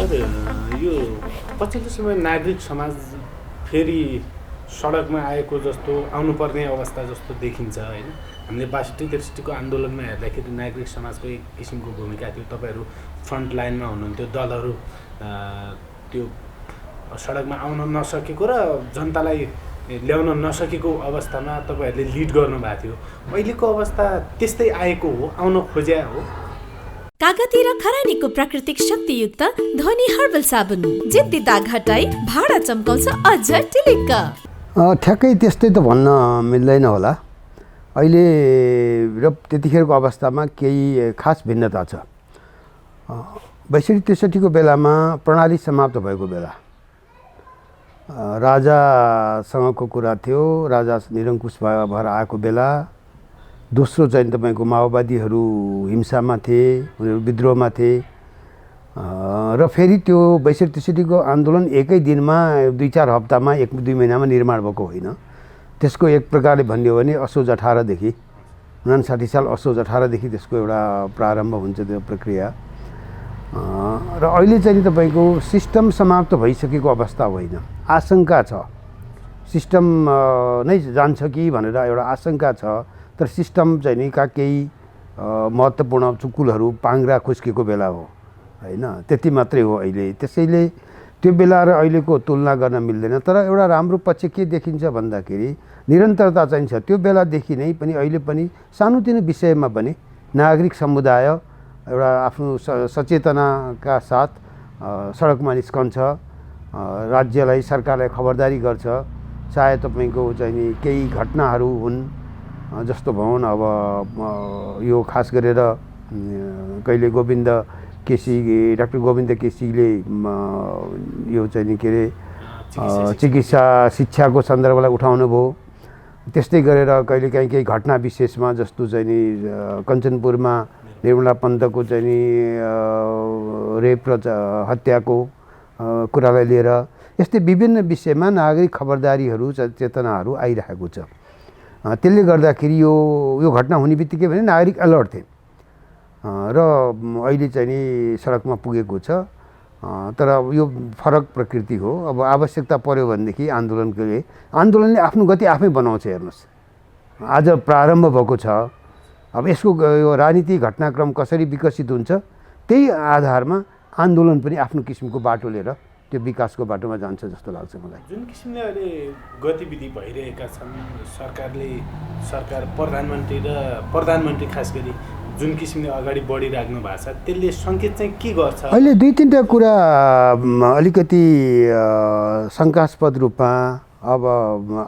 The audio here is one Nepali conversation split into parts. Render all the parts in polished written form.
सर यो पछिल्लो समय नागरिक समाज फेरि सडकमा आएको जस्तो आउनुपर्ने अवस्था जस्तो देखिन्छ होइन। हामीले ६२-६३को आन्दोलनमा हेर्दाखेरि नागरिक समाजको एक किसिमको भूमिका थियो। तपाईँहरू फ्रन्ट लाइनमा हुनुहुन्थ्यो, दलहरू त्यो सडकमा आउन नसकेको र जनतालाई ल्याउन नसकेको अवस्थामा तपाईँहरूले लिड गर्नुभएको थियो। अहिलेको अवस्था त्यस्तै आएको हो, आउन खोज्या हो। कागती र खरानीको प्राकृतिक शक्तियुक्त ध्वनि हर्बल साबुन जिद्दी दाग हटाई भाडा चम्काउँछ अझ टिलिक्क। ठ्याक्कै त्यस्तै त भन्न मिल्दैन होला। अहिले र त्यतिखेरको अवस्थामा केही खास भिन्नता छ। ६२-६३को बेलामा प्रणाली समाप्त भएको बेला राजासँगको कुरा थियो। राजा निरङ्कुश भएर आएको बेला। दोस्रो चाहिँ तपाईँको माओवादीहरू हिंसामा थिए, उनीहरू विद्रोहमा थिए र फेरि त्यो ६२-६३को आन्दोलन एकै दिनमा 2-4 हप्तामा 1-2 महिनामा निर्माण भएको होइन। त्यसको एक प्रकारले भन्ने हो भने असोज 18देखि 59 साल असोज 18देखि त्यसको एउटा प्रारम्भ हुन्छ त्यो प्रक्रिया। र अहिले चाहिँ तपाईँको सिस्टम समाप्त भइसकेको अवस्था होइन, आशंका छ। सिस्टम नै जान्छ कि भनेर एउटा आशंका छ, तर सिस्टम चाहिँ नि केही महत्त्वपूर्ण चुकुलहरू पाङ्ग्रा खुस्केको बेला हो होइन, त्यति मात्रै हो अहिले। त्यसैले त्यो बेला र अहिलेको तुलना गर्न मिल्दैन। तर एउटा राम्रो पक्ष के देखिन्छ भन्दाखेरि निरन्तरता चाहिँ छ। त्यो बेलादेखि नै पनि अहिले पनि सानोतिनो विषयमा पनि नागरिक समुदाय एउटा आफ्नो सचेतनाका साथ सडकमा निस्कन्छ, राज्यलाई सरकारलाई खबरदारी गर्छ। चाहे तपाईँको चाहिँ नि केही घटनाहरू हुन् जस्तो भनौँ न, अब यो खास गरेर कहिले डाक्टर गोविन्द केसीले यो चाहिँ नि के अरे चिकित्सा शिक्षाको सन्दर्भलाई उठाउनु भयो। त्यस्तै गरेर कहिलेकाहीँ केही घटना विशेषमा जस्तो चाहिँ नि कञ्चनपुरमा निर्मला पन्तको चाहिँ नि रेप र हत्याको कुरालाई लिएर यस्तै विभिन्न विषयमा नागरिक खबरदारीहरू चेतनाहरू आइरहेको छ। त्यसले गर्दाखेरि यो घटना हुने बित्तिकै भने नागरिक अलर्ट थिए र अहिले चाहिँ नि सडकमा पुगेको छ। तर यो फरक प्रकृति हो। अब आवश्यकता पर्यो भनेदेखि आन्दोलनले आफ्नो गति आफै बनाउँछ। हेर्नुहोस्, आज प्रारम्भ भएको छ। अब यसको यो राजनीतिक घटनाक्रम कसरी विकसित हुन्छ त्यही आधारमा आन्दोलन पनि आफ्नो किसिमको बाटो लिएर त्यो विकासको बाटोमा जान्छ जस्तो लाग्छ मलाई। जुन किसिमले अहिले गतिविधि भइरहेका छन्, सरकार प्रधानमन्त्री खास गरी जुन किसिमले अगाडि बढिराख्नु भएको छ, त्यसले सङ्केत चाहिँ के गर्छ? अहिले 2-3टा कुरा अलिकति शङ्कास्पद रूपमा अब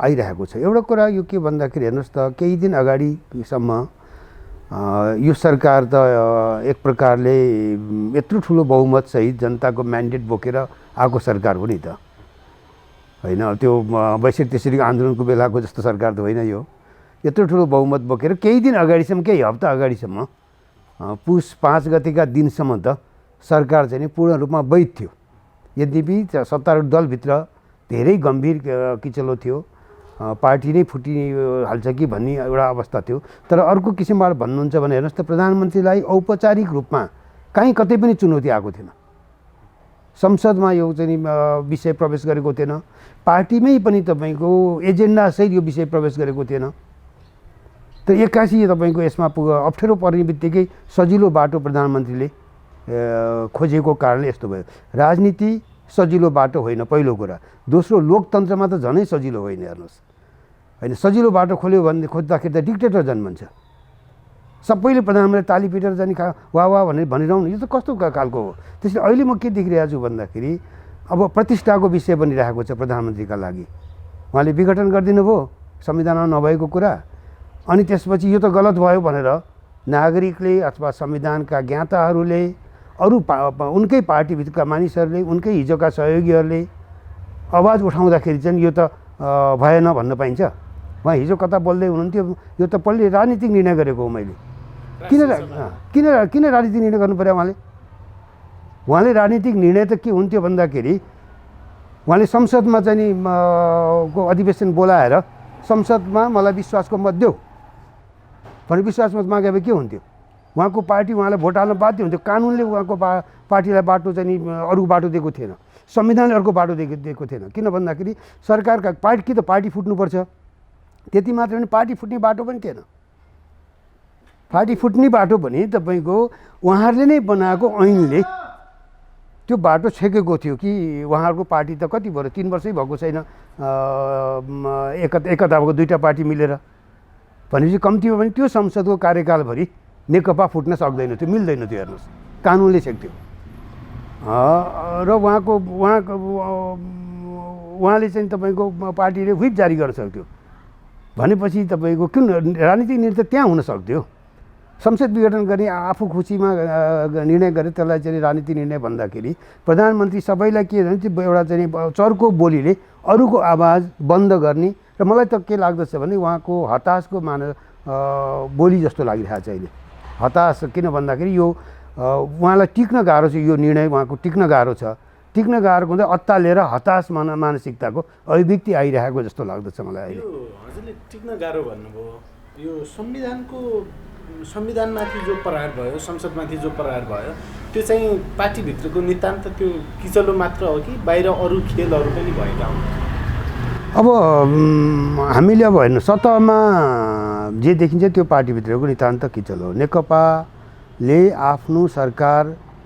आइरहेको छ। एउटा कुरा यो के भन्दाखेरि हेर्नुहोस् त, केही दिन अगाडिसम्म यो सरकार त एक प्रकारले यत्रो ठुलो बहुमत सहित जनताको म्यान्डेट बोकेर आएको सरकार हो नि त होइन। त्यो ६२-६३को आन्दोलनको बेलाको जस्तो सरकार त होइन यो। यत्रो ठुलो बहुमत बोकेर केही दिन अगाडिसम्म, केही हप्ता अगाडिसम्म, पुस 5 गतेका दिनसम्म त सरकार चाहिँ नि पूर्ण रूपमा वैध थियो। यद्यपि सत्तारूढ दलभित्र धेरै गम्भीर किचलो थियो, पार्टी नै फुटिहाल्छ कि भन्ने एउटा अवस्था थियो। तर अर्को किसिमबाट भन्नुहुन्छ भने हेर्नुहोस् त, प्रधानमन्त्रीलाई औपचारिक रूपमा कहीँ कतै पनि चुनौती आएको थिएन। संसदमा यो चाहिँ विषय प्रवेश गरेको थिएन। पार्टीमै पनि तपाईँको एजेन्डासहित यो विषय प्रवेश गरेको थिएन। त एक्कासी तपाईँको यसमा अप्ठ्यारो पर्ने बित्तिकै सजिलो बाटो प्रधानमन्त्रीले खोजेको कारणले यस्तो भयो। राजनीति सजिलो बाटो होइन, पहिलो कुरा। दोस्रो, लोकतन्त्रमा त झनै सजिलो होइन। हेर्नुहोस् होइन, सजिलो बाटो खोज्दाखेरि त डिक्टेटर जन्मन्छ। सबैले प्रधानमन्त्री ताली पिटेर जाने वाह भनेर भनिरहनु, यो त कस्तो खालको हो। त्यसले अहिले म के देखिरहेको छु भन्दाखेरि अब प्रतिष्ठाको विषय बनिरहेको छ प्रधानमन्त्रीका लागि। उहाँले विघटन गरिदिनु भयो संविधानमा नभएको कुरा, अनि त्यसपछि यो त गलत भयो भनेर नागरिकले अथवा संविधानका ज्ञाताहरूले, अरू उनकै पार्टीभित्रका मानिसहरूले, उनकै हिजोका सहयोगीहरूले आवाज उठाउँदाखेरि चाहिँ यो त भएन भन्न पाइन्छ। उहाँ हिजो कता बोल्दै हुनुहुन्थ्यो, यो त पहिले राजनीतिक निर्णय गरेको हो मैले। किन राजनीतिक निर्णय गर्नु पर्यो उहाँले राजनीतिक निर्णय त के हुन्थ्यो भन्दाखेरि उहाँले संसदमा चाहिँ नि को अधिवेशन बोलाएर संसदमा मलाई विश्वासको मत देऊ भनेर विश्वास मत मागे भए के हुन्थ्यो? उहाँको पार्टी उहाँलाई भोट हाल्न बाध्य हुन्थ्यो। कानुनले उहाँको पार्टीलाई बाटो चाहिँ नि अरू बाटो दिएको थिएन, संविधानले अर्को बाटो दिएको थिएन। किन भन्दाखेरि सरकारका पार्टी कि त पार्टी फुट्नुपर्छ, त्यति मात्र पनि पार्टी फुट्ने बाटो पनि थिएन। पार्टी फुट्ने बाटो भने तपाईँको उहाँहरूले नै बनाएको ऐनले त्यो बाटो छेकेको थियो कि उहाँहरूको पार्टी त कति भयो 3 वर्षै भएको छैन, एकताको 2टा पार्टी मिलेर भनेपछि कम्तीमा पनि त्यो संसदको कार्यकालभरि नेकपा फुट्न सक्दैन थियो, मिल्दैन थियो। हेर्नुहोस् कानुनले छेक्थ्यो र उहाँले चाहिँ तपाईँको पार्टीले व्हिप जारी गर्न सक्थ्यो भनेपछि तपाईँको किन राजनीतिक निर्णय त त्यहाँ हुन सक्थ्यो। संसद विघटन गर्ने आफू खुसीमा निर्णय गरे त्यसलाई चाहिँ राजनीतिक निर्णय भन्दाखेरि प्रधानमन्त्री सबैलाई के भने एउटा चाहिँ चर्को बोलीले अरूको आवाज बन्द गर्ने र मलाई त के लाग्दछ भने उहाँको हताशको बोली जस्तो लागिरहेको छ अहिले। हताश किन भन्दाखेरि यो उहाँलाई टिक्न गाह्रो छ, यो निर्णय उहाँको टिक्न गाह्रो छ। टिक्न गाह्रो हुँदा अत्तालिएर हताश मानसिकताको अभिव्यक्ति आइरहेको जस्तो लाग्दछ मलाई अहिले। हजुरले टिक्न गाह्रो भन्नुभयो, यो संविधानमाथि जो प्रहार भयो, संसदमाथि जो प्रहार भयो, त्यो चाहिँ पार्टीभित्रको नितान्त त्यो किचलो मात्र हो कि बाहिर अरू खेलहरू पनि भएका हुन्? अब हामीले अब हेर्नु सतहमा जे देखिन्छ त्यो पार्टीभित्रको नितान्त किचलो हो। नेकपाले आफ्नो सरकार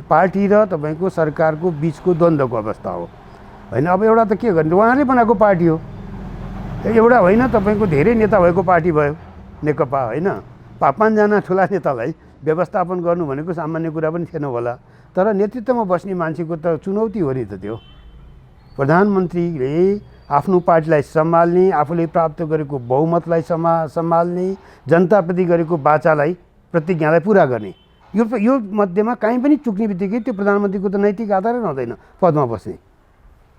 पार्टी र तपाईँको सरकारको बिचको द्वन्द्वको अवस्था हो होइन। अब एउटा त के गर्ने, उहाँले बनाएको पार्टी हो, एउटा होइन तपाईँको धेरै नेता भएको पार्टी भयो नेकपा होइन। 5जना ठुला नेतालाई व्यवस्थापन गर्नु भनेको सामान्य कुरा पनि थिएन होला, तर नेतृत्वमा बस्ने मान्छेको त चुनौती हो नि त त्यो। प्रधानमन्त्रीले आफ्नो पार्टीलाई सम्हाल्ने, आफूले प्राप्त गरेको बहुमतलाई सम्हाल्ने, जनताप्रति गरेको वाचालाई प्रतिज्ञालाई पुरा गर्ने, यो मध्येमा काहीँ पनि चुक्ने बित्तिकै त्यो प्रधानमन्त्रीको त नैतिक आधारै रहँदैन पदमा बस्ने।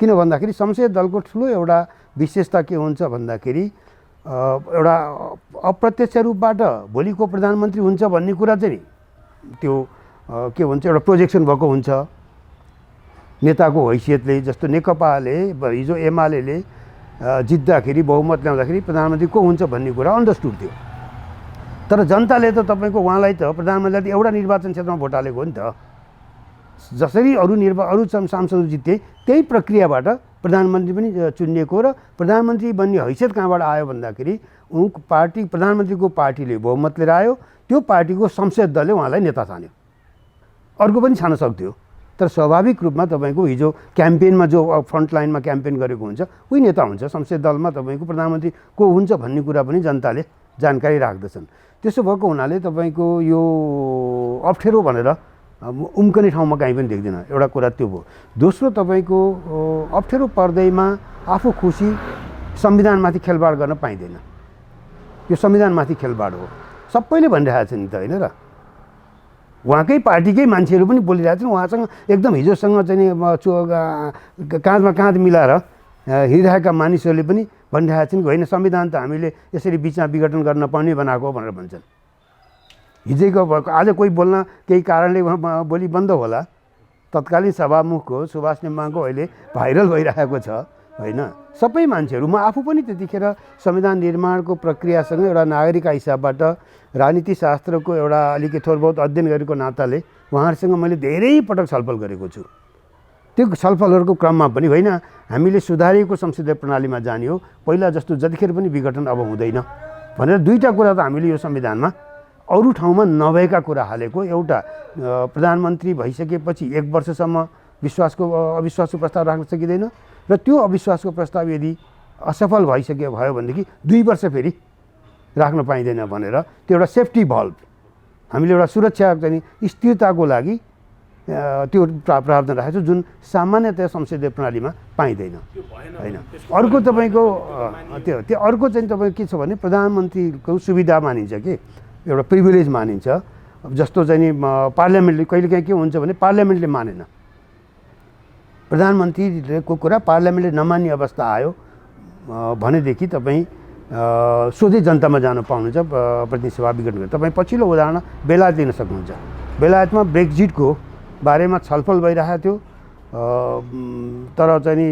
किन भन्दाखेरि संसदीय दलको ठुलो एउटा विशेषता के हुन्छ भन्दाखेरि एउटा अप्रत्यक्ष रूपबाट भोलिको प्रधानमन्त्री हुन्छ भन्ने कुरा चाहिँ त्यो के भन्छ एउटा प्रोजेक्सन भएको हुन्छ नेताको हैसियतले। जस्तो नेकपाले हिजो एमाले जित्दाखेरि बहुमत ल्याउँदाखेरि प्रधानमन्त्री को हुन्छ भन्ने कुरा अन्डरस्टुड थियो, तर जनताले त तपाईँको उहाँलाई त प्रधानमन्त्रीलाई त एउटा निर्वाचन क्षेत्रमा भोट हालेको हो नि त। जसरी अरू सांसदहरू जित्थे त्यही प्रक्रियाबाट प्रधानमन्त्री पनि चुनिएको र प्रधानमन्त्री बन्ने हैसियत कहाँबाट आयो भन्दाखेरि प्रधानमन्त्रीको पार्टीले बहुमत लिएर आयो, त्यो पार्टीको संसद दलले उहाँलाई नेता छान्यो। अर्को पनि छान्न सक्थ्यो, तर स्वाभाविक रूपमा तपाईँको हिजो क्याम्पेनमा जो फ्रन्ट लाइनमा क्याम्पेन गरेको हुन्छ उही नेता हुन्छ। संसदीय दलमा तपाईँको प्रधानमन्त्री को हुन्छ भन्ने कुरा पनि जनताले जानकारी राख्दछन्। त्यसो भएको हुनाले तपाईँको यो अप्ठ्यारो भनेर उम्कने ठाउँमा काहीँ पनि देख्दैन, एउटा कुरा त्यो भयो। दोस्रो तपाईँको अप्ठ्यारो पर्दैमा आफू खुसी संविधानमाथि खेलबाड गर्न पाइँदैन, यो संविधानमाथि खेलबाड हो सबैले भनिरहेको छ नि त होइन र। उहाँकै पार्टीकै मान्छेहरू पनि बोलिरहेको छन्, उहाँसँग एकदम हिजोसँग चाहिँ काँधमा काँध मिलाएर हिँडिरहेका मानिसहरूले पनि भनिरहेका छन् कि होइन संविधान त हामीले यसरी बिचमा विघटन गर्न पर्ने बनाएको हो भनेर भन्छन्। हिजोको भएको आज कोही बोल्न केही कारणले बोली बन्द होला, तत्कालीन सभामुखको सुभाष नेमाङको अहिले भाइरल भइरहेको छ होइन। सबै मान्छेहरू, म आफू पनि त्यतिखेर संविधान निर्माणको प्रक्रियासँग एउटा नागरिकका हिसाबबाट राजनीति शास्त्रको एउटा अलिकति थोर बहुत अध्ययन गरेको नाताले उहाँहरूसँग मैले धेरै पटक छलफल गरेको छु। त्यो छलफलहरूको क्रममा पनि होइन हामीले सुधारिएको संसदीय प्रणालीमा जाने हो, पहिला जस्तो जतिखेर पनि विघटन अब हुँदैन भनेर 2टा कुरा त हामीले यो संविधानमा अरू ठाउँमा नभएका कुरा हालेको। एउटा प्रधानमन्त्री भइसकेपछि 1 वर्षसम्म अविश्वासको प्रस्ताव राख्न सकिँदैन र त्यो अविश्वासको प्रस्ताव यदि असफल भयो भनेदेखि 2 वर्ष फेरि राख्न पाइँदैन भनेर त्यो एउटा सेफ्टी भल्भ हामीले एउटा सुरक्षा चाहिँ स्थिरताको लागि त्यो प्रावधान राखेको छ, जुन सामान्यतया संसदीय प्रणालीमा पाइँदैन होइन। अर्को तपाईँको त्यो अर्को चाहिँ तपाईँको के छ भने प्रधानमन्त्रीको सुविधा मानिन्छ कि एउटा प्रिभिलेज मानिन्छ। जस्तो चाहिँ नि पार्लियामेन्टले कहिलेकाहीँ के हुन्छ भने पार्लियामेन्टले मानेन, प्रधानमन्त्रीको कुरा पार्लियामेन्टले नमान्ने अवस्था आयो भनेदेखि तपाईँ सोझै जनतामा जान पाउनुहुन्छ प्रतिनिधि सभा विघटन गरेर। तपाईँ पछिल्लो उदाहरण बेलायत लिन सक्नुहुन्छ। बेलायतमा ब्रेक्जिटको बारेमा छलफल भइरहेको थियो, तर चाहिँ नि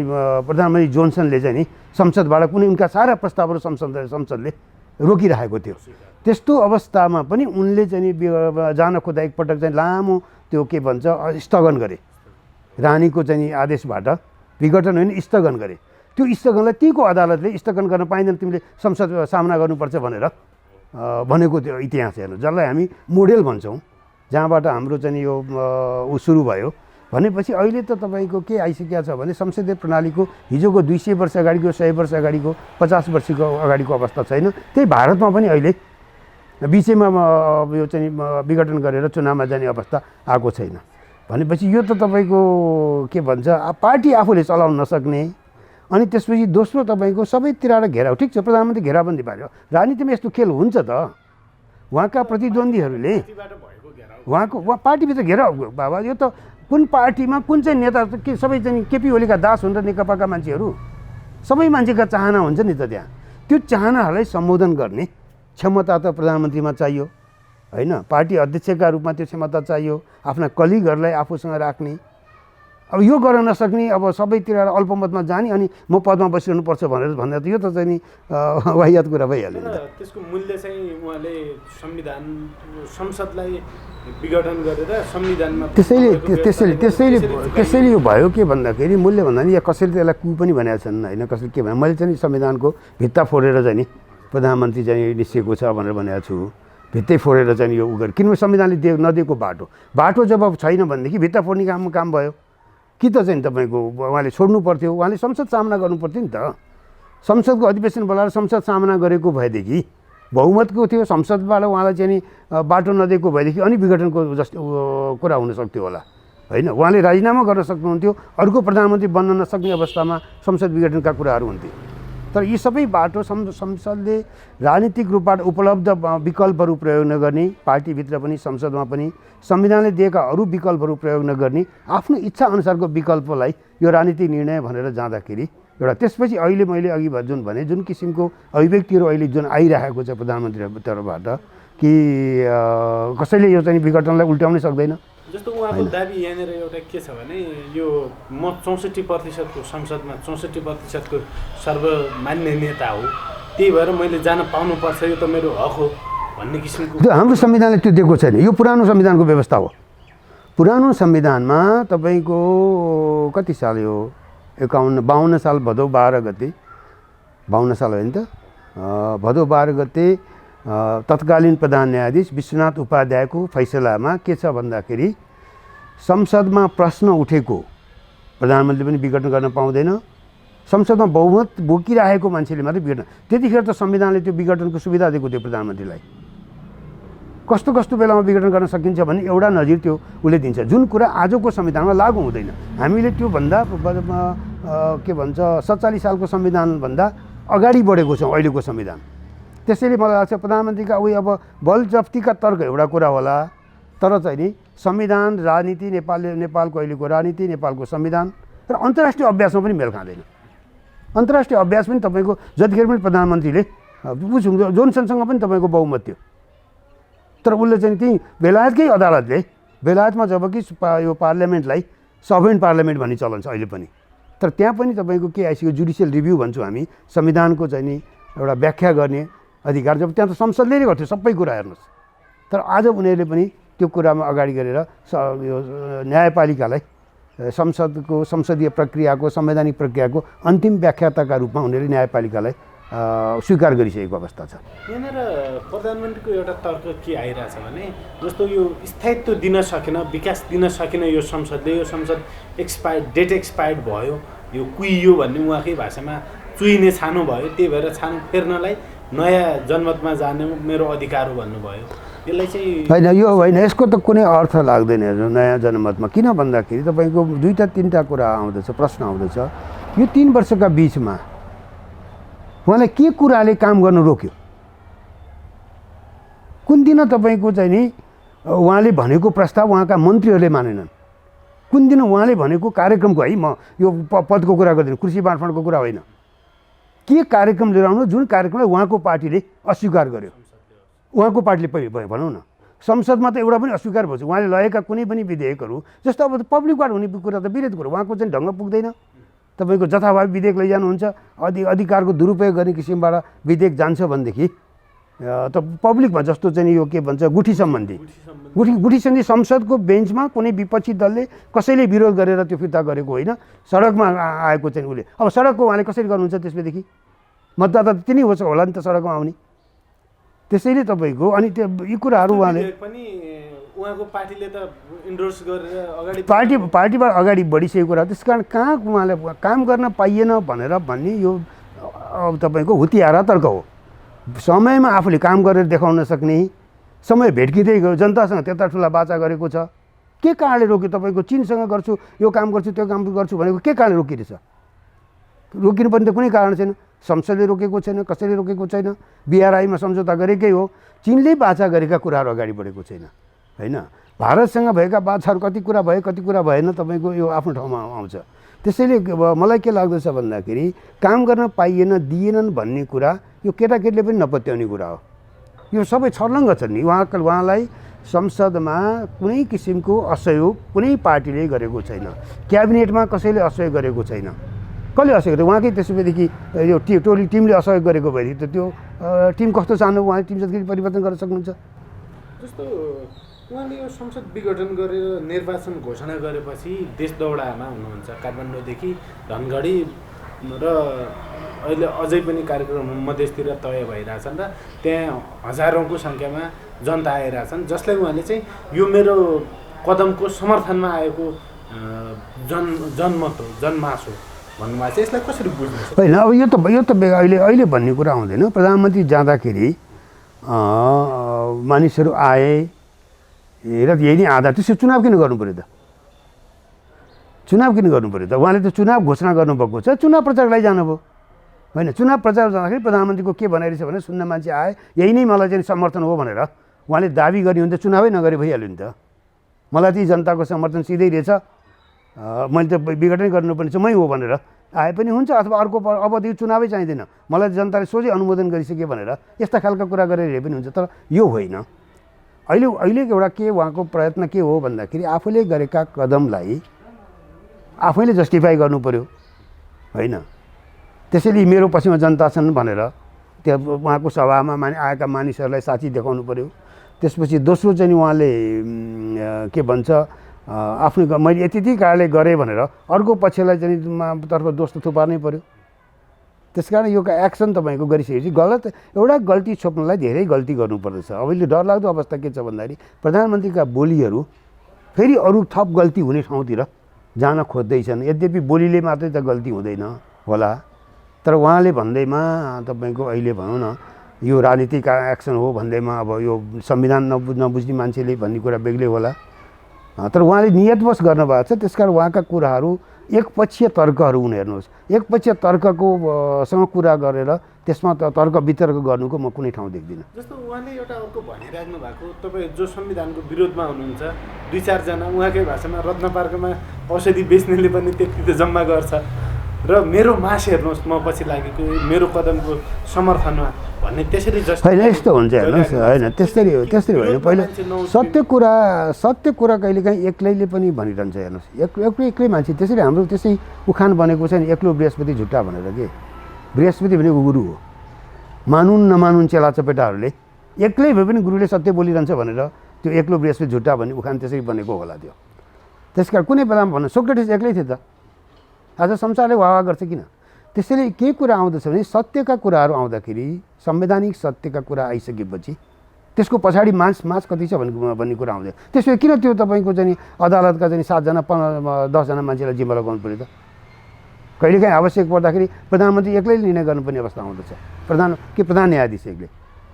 प्रधानमन्त्री जोन्सनले चाहिँ नि संसदबाट कुनै उनका सारा प्रस्तावहरू संसदले रोकिरहेको थियो। त्यस्तो अवस्थामा पनि उनले चाहिँ नि जान खोज्दा एकपटक चाहिँ लामो त्यो के भन्छ स्थगन गरे, रानीको चाहिँ आदेशबाट विघटन होइन स्थगन गरे। त्यो स्थगनलाई त्यहीँको अदालतले स्थगन गर्न पाइँदैन, तिमीले संसद सामना गर्नुपर्छ भनेर भनेको त्यो इतिहास हेर्नु, जसलाई हामी मोडेल भन्छौँ, जहाँबाट हाम्रो चाहिँ यो सुरु भयो। भनेपछि अहिले त तपाईँको के आइसकेको छ भने संसदीय प्रणालीको हिजोको 200 वर्ष अगाडिको 100 वर्ष अगाडिको 50 वर्षको अगाडिको अवस्था छैन। त्यही भारतमा पनि अहिले बिचैमा यो चाहिँ विघटन गरेर चुनावमा जाने अवस्था आएको छैन। भनेपछि यो त तपाईँको के भन्छ पार्टी आफूले चलाउन नसक्ने। अनि त्यसपछि दोस्रो तपाईँको सबैतिर घेराउ, ठिक छ प्रधानमन्त्री घेराबन्दी पार्यो, राजनीतिमा यस्तो खेल हुन्छ त। उहाँका प्रतिद्वन्द्वीहरूले उहाँ पार्टीभित्र घेराउ, बाबा यो त कुन पार्टीमा कुन चाहिँ नेता के सबै चाहिँ केपी ओलीका दास हुन् र नेकपाका मान्छेहरू, सबै मान्छेका चाहना हुन्छ नि त त्यहाँ। त्यो चाहनाहरूलाई सम्बोधन गर्ने क्षमता त प्रधानमन्त्रीमा चाहियो होइन, पार्टी अध्यक्षका रूपमा त्यो क्षमता चाहियो, आफ्ना कलिगहरूलाई आफूसँग राख्ने। अब यो गर्न नसक्ने, अब सबैतिर अल्पमतमा जाने अनि म पदमा बसिरहनुपर्छ भनेर भन्दा त यो त चाहिँ नि वाहियात कुरा भइहाल्यो नि त। त्यसको मूल्य चाहिँ उहाँले संविधान संसदलाई विघटन गरेर संविधानमा त्यसैले यो भयो के भन्दाखेरि मूल्य भन्दा नि या कसैले त्यसलाई कु पनि भनेका छन् होइन, कसैले के भने मैले चाहिँ संविधानको भित्ता फोडेर चाहिँ नि प्रधानमन्त्री चाहिँ निस्किएको छ भनेर भनेको छु। भित्तै फोडेर चाहिँ यो उ किनभने संविधानले नदिएको बाटो जब छैन भनेदेखि भित्ता फोड्ने काम भयो कि त चाहिँ तपाईँको उहाँले छोड्नु पर्थ्यो, उहाँले संसद सामना गर्नु पर्थ्यो नि त। संसदको अधिवेशन बोलाएर संसद सामना गरेको भएदेखि बहुमतको थियो, संसदबाट उहाँलाई चाहिँ नि बाटो नदिएको भएदेखि अनि विघटनको जस्तो कुरा हुनसक्थ्यो होला होइन। उहाँले राजीनामा गर्न सक्नुहुन्थ्यो, अर्को प्रधानमन्त्री बन्न नसक्ने अवस्थामा संसद विघटनका कुराहरू हुन्थे। तर यी सबै बाटो संसदले राजनीतिक रूपबाट उपलब्ध विकल्पहरू प्रयोग नगर्ने, पार्टीभित्र पनि संसदमा पनि संविधानले दिएका अरू विकल्पहरू प्रयोग नगर्ने, आफ्नो इच्छा अनुसारको विकल्पलाई यो राजनीतिक निर्णय भनेर जाँदाखेरि एउटा त्यसपछि अहिले मैले अघि जुन भने जुन किसिमको अभिव्यक्तिहरू अहिले जुन आइरहेको छ प्रधानमन्त्रीको तर्फबाट कि कसैले यो चाहिँ विघटनलाई उल्ट्याउनै सक्दैन। जस्तो उहाँको दाबी यहाँनिर एउटा के छ भने यो म 64% संसदमा 64%को सर्वमान्य नेता हो, त्यही भएर मैले जान पाउनुपर्छ, यो त मेरो हक हो भन्ने किसिमको हाम्रो संविधानले त्यो दिएको छैन। यो पुरानो संविधानको व्यवस्था हो। पुरानो संविधानमा तपाईँको कति साल यो 52 साल भदौ 12 गते 52 साल होइन त भदौ 12 गते तत्कालीन प्रधान न्यायाधीश विश्वनाथ उपाध्यायको फैसलामा के छ भन्दाखेरि संसदमा प्रश्न उठेको प्रधानमन्त्रीले पनि विघटन गर्न पाउँदैन, संसदमा बहुमत बोकिरहेको मान्छेले मात्रै विघटन। त्यतिखेर त संविधानले त्यो विघटनको सुविधा दिएको थियो प्रधानमन्त्रीलाई। कस्तो कस्तो बेलामा विघटन गर्न सकिन्छ भन्ने एउटा नजिर त्यो उसले दिन्छ, जुन कुरा आजको संविधानमा लागू हुँदैन। हामीले त्योभन्दा के भन्छ 47 सालको संविधानभन्दा अगाडि बढेको छौँ अहिलेको संविधान। त्यसैले मलाई लाग्छ प्रधानमन्त्रीका उही अब बल जफ्तीका तर्क एउटा कुरा होला, तर चाहिँ नि संविधान, राजनीति, नेपालको अहिलेको राजनीति, नेपालको संविधान र अन्तर्राष्ट्रिय अभ्यासमा पनि मेल खाँदैन। अन्तर्राष्ट्रिय अभ्यास पनि तपाईँको जतिखेर पनि प्रधानमन्त्रीले जोनसनसँग पनि तपाईँको बहुमत थियो, तर उसले चाहिँ त्यही बेलायतकै अदालतले बेलायतमा जबकि यो पार्लियामेन्टलाई सभरेन पार्लियामेन्ट भन्ने चलन छ अहिले पनि, तर त्यहाँ पनि तपाईँको के आइसक्यो जुडिसियल रिभ्यू भन्छौँ हामी, संविधानको चाहिँ नि एउटा व्याख्या गर्ने अधिकार जब त्यहाँ त संसदले नै गर्थ्यो सबै कुरा हेर्नुहोस्। तर आज उनीहरूले पनि त्यो कुरामा अगाडि गरेर यो न्यायपालिकालाई संसदीय प्रक्रियाको संवैधानिक प्रक्रियाको अन्तिम व्याख्याताका रूपमा उनीहरूले न्यायपालिकालाई स्वीकार गरिसकेको अवस्था छ। यहाँनिर प्रधानमन्त्रीको एउटा तर्क के आइरहेछ भने जस्तो यो स्थायित्व दिन सकेन, विकास दिन सकेन यो संसदले, यो संसद डेट एक्सपायर्ड भयो, यो कुहियो भन्ने उहाँकै भाषामा चुइने छानो भयो, त्यही भएर छानो फेर्नलाई नयाँ जनमतमा जाने मेरो अधिकार हो भन्नुभयो। यसलाई चाहिँ होइन, यो होइन, यसको त कुनै अर्थ लाग्दैन नयाँ जनमतमा। किन भन्दाखेरि तपाईँको 2-3टा कुरा आउँदछ, प्रश्न आउँदछ। यो 3 वर्षका बिचमा उहाँलाई के कुराले काम गर्नु रोक्यो? कुन दिन तपाईँको चाहिँ नि उहाँले भनेको प्रस्ताव उहाँका मन्त्रीहरूले मानेनन्? कुन दिन उहाँले भनेको कार्यक्रमको, है म यो पदको कुरा गर्दिनँ, कृषि बाँडफाँडको कुरा होइन, के कार्यक्रम लिएर आउनु जुन कार्यक्रमलाई उहाँको पार्टीले अस्वीकार गर्यो? उहाँको पार्टीले भनौँ न संसदमा त एउटा पनि अस्वीकार भयो। उहाँले लगेका कुनै पनि विधेयकहरू जस्तो अब पब्लिकबाट हुने कुरा त विरोध कुरो, उहाँको चाहिँ ढङ्ग पुग्दैन। तपाईँको जथाभावी विधेयक लैजानुहुन्छ, अधिकारको दुरुपयोग गर्ने किसिमबाट विधेयक जान्छ भनेदेखि त पब्लिकमा जस्तो चाहिँ यो के भन्छ गुठी सम्बन्धी संसदको बेन्चमा कुनै विपक्षी दलले कसैले विरोध गरेर त्यो फिर्ता गरेको होइन, सडकमा आएको चाहिँ उसले। अब सडकको उहाँले कसरी गर्नुहुन्छ त्यसपछि? मतदाता त तिनी होस् होला नि त सडकमा आउने। त्यसैले तपाईँको अनि त्यो यी कुराहरू उहाँले पनि उहाँको पार्टीले त इन्डोर्स गरेर पार्टीबाट अगाडि बढिसकेको कुरा। त्यस कारण कहाँ उहाँले काम गर्न पाइएन भनेर भन्ने यो तपाईँको हुतियारा तर्क हो। समयमा आफूले काम गरेर देखाउन सक्ने, समय भेट्किँदै गयो, जनतासँग त्यता ठुला बाचा गरेको छ। के कारणले रोक्यो? तपाईँको चीनसँग गर्छु, यो काम गर्छु, त्यो काम गर्छु भनेको के कारणले रोकिरहेछ? रोकिनु पर्ने त कुनै कारण छैन। संसदले रोकेको छैन, कसैले रोकेको छैन। BRI-मा सम्झौता गरेकै हो। चीनले बाचा गरेका कुराहरू अगाडि बढेको छैन, होइन? भारतसँग भएका बाचाहरू कति कुरा भए, कति कुरा भएन, तपाईँको यो आफ्नो ठाउँमा आउँछ। त्यसैले मलाई के लाग्दछ भन्दाखेरि काम गर्न पाइएन, दिएनन् भन्ने कुरा यो केटाकेटीले पनि नपत्याउने कुरा हो। यो सबै छर्लङ्ग छ नि। उहाँलाई संसदमा कुनै किसिमको असहयोग कुनै पार्टीले गरेको छैन। क्याबिनेटमा कसैले असहयोग गरेको छैन। कसले असहयोग गर्यो? उहाँकै त्यसैदेखि यो टिमले असहयोग गरेको भएदेखि त त्यो टिम कस्तो चाहनु उहाँले टिम जतिखेर परिवर्तन गर्न सक्नुहुन्छ। जस्तो उहाँले यो संसद विघटन गरेर निर्वाचन घोषणा गरेपछि देश दौडामा हुनुहुन्छ, काठमाडौँदेखि धनगढी र अहिले अझै पनि कार्यक्रम मधेसतिर तय भइरहेछन् र त्यहाँ हजारौँको सङ्ख्यामा जनता आइरहेछन्, जसलाई उहाँले चाहिँ यो मेरो कदमको समर्थनमा आएको जनमत हो, जनमास हो भन्नुभएको छ। यसलाई कसरी बुझ्नु? होइन, अब यो त अहिले भन्ने कुरा आउँदैन। प्रधानमन्त्री जाँदाखेरि मानिसहरू आए र यही नै आधार। त्यसो चुनाव किन गर्नु पऱ्यो त? चुनाव किन गर्नु पऱ्यो त? उहाँले त चुनाव घोषणा गर्नुभएको छ, चुनाव प्रचारको लागि जानुभयो, होइन? चुनाव प्रचार जाँदाखेरि प्रधानमन्त्रीको के भनाइरहेछ भने सुन्न मान्छे आए, यही नै मलाई चाहिँ समर्थन हो भनेर उहाँले दाबी गर्ने हुन्छ। चुनावै नगरे भइहाल्यो नि त। मलाई चाहिँ जनताको समर्थन सिधै रहेछ, मैले त विघटनै गर्नुपर्ने चाहिँ मै हो भनेर आए पनि हुन्छ, अथवा अर्को अवधि चुनावै चाहिँदैन, मलाई जनताले सोझै अनुमोदन गरिसके भनेर यस्ता खालका कुरा गरेर हेरे पनि हुन्छ। तर यो होइन। अहिलेको एउटा के उहाँको प्रयत्न के हो भन्दाखेरि आफूले गरेका कदमलाई आफैले जस्टिफाई गर्नु पऱ्यो, होइन? त्यसैले मेरो पछिमा जनता छन् भनेर त्यो उहाँको सभामा आएका मानिसहरूलाई साँची देखाउनु पऱ्यो। त्यसपछि दोस्रो चाहिँ उहाँले के भन्छ आफ्नो मैले यति कारणले गरेँ भनेर अर्को पक्षलाई चाहिँ तर्फ दोष त थुपार्नै पऱ्यो। त्यसकारण यो एक्सन तपाईँको गरिसकेपछि गलत एउटा गल्ती छोप्नलाई धेरै गल्ती गर्नुपर्दछ। अब अहिले डरलाग्दो अवस्था के छ भन्दाखेरि प्रधानमन्त्रीका बोलीहरू फेरि अरू थप गल्ती हुने ठाउँतिर जान खोज्दैछन्। यद्यपि बोलीले मात्रै त गल्ती हुँदैन होला, तर उहाँले भन्दैमा तपाईँको अहिले भनौँ न यो राजनीतिक एक्सन हो भन्दैमा अब यो संविधान नबुझ्ने मान्छेले भन्ने कुरा बेग्लै होला, तर उहाँले नियतवश गर्न भएको छ। त्यसकारण उहाँका कुराहरू एकपक्षीय तर्कहरू हुन हेर्नुहोस्। एकपक्षीय तर्कको सँग कुरा गरेर त्यसमा तर्क वितर्क गर्नुको म कुनै ठाउँ देख्दिनँ। जस्तो उहाँले एउटा अर्को भनिराख्नु भएको, तपाईँ जो संविधानको विरोधमा हुनुहुन्छ 2-4 जना उहाँकै भाषामा रत्नपार्कमा औषधि बेच्नेले पनि त्यति त जम्मा गर्छ र मेरो मास हेर्नुहोस् म पछि लागेको मेरो कदमको समर्थनमा भन्ने त्यसरी जस्तो होइन। यस्तो हुन्छ हेर्नुहोस्, होइन त्यसरी होइन। पहिला सत्य कुरा कहिलेकाहीँ एक्लैले पनि भनिरहन्छ। हेर्नुहोस् एक्लै मान्छे, त्यसरी हाम्रो त्यसै उखान बनेको छ नि, एक्लो बृहस्पति झुट्टा भनेर। के बृहस्पति भनेको गुरु हो, मानुन् नमानुन् चेला चपेटाहरूले एक्लै भए पनि गुरुले सत्य बोलिरहन्छ भनेर त्यो एक्लो बृहस्पति झुट्टा भन्ने उखान त्यसरी बनेको होला त्यो। त्यसकारण कुनै बेलामा भन्नु सोक्रेटिस एक्लै थियो त, आज संसारले वाह गर्छ किन? त्यसैले के कुरा आउँदछ भने सत्यका कुराहरू आउँदाखेरि संवैधानिक सत्यका कुरा आइसकेपछि त्यसको पछाडि मास कति छ भन्ने कुरा आउँदैन। त्यसो किन त्यो तपाईँको चाहिँ अदालतका चाहिँ 7 जना 10 जना मान्छेलाई जिम्मा लगाउनु पऱ्यो त? कहिलेकाहीँ आवश्यक पर्दाखेरि प्रधानमन्त्री एक्लैले निर्णय गर्नुपर्ने अवस्था आउँदछ। प्रधान न्यायाधीश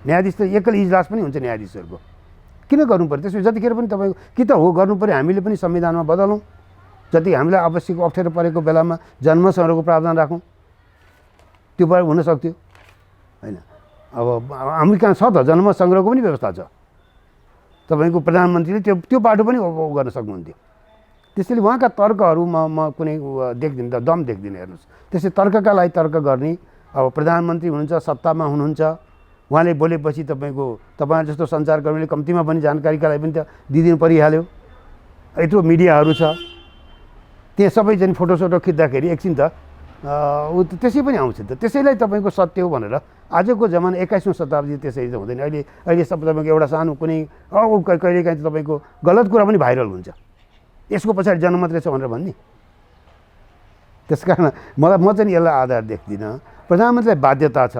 न्यायाधीश त एकल इजलास पनि हुन्छ न्यायाधीशहरूको। किन गर्नु पऱ्यो? त्यसपछि जतिखेर पनि तपाईँको कि त हो गर्नु पऱ्यो, हामीले पनि संविधानमा बदलौँ, जति हामीलाई आवश्यक अप्ठ्यारो परेको बेलामा जन्मसंग्रहको प्रावधान राखौँ, त्यो भएर हुन सक्थ्यो, होइन? अब हामी कहाँ छ त जन्मसंग्रहको पनि व्यवस्था छ। तपाईँको प्रधानमन्त्रीले त्यो बाटो पनि गर्न सक्नुहुन्थ्यो। त्यसैले उहाँका तर्कहरू म कुनै देख्दिनँ त, दम देख्दिनँ। हेर्नुहोस्, त्यसै तर्कका लागि तर्क गर्ने। अब प्रधानमन्त्री हुनुहुन्छ, सत्तामा हुनुहुन्छ, उहाँले बोलेपछि तपाईँ जस्तो सञ्चारकर्मीले कम्तीमा पनि जानकारीका लागि पनि त दिइदिनु परिहाल्यो। यत्रो मिडियाहरू छ, त्यहाँ सबैजना फोटोसोटो खिच्दाखेरि एकछिन त त्यसै पनि आउँछ त। त्यसैलाई तपाईँको सत्य हो भनेर आजको जमाना 21औं शताब्दी त्यसरी त हुँदैन। अहिले तपाईँको एउटा सानो कुनै कहिलेकाहीँ त तपाईँको गलत कुरा पनि भाइरल हुन्छ, यसको पछाडि जन मात्रै छ भनेर भन्ने। त्यस कारण म चाहिँ यसलाई आधार देख्दिनँ। प्रधानमन्त्रीलाई बाध्यता छ,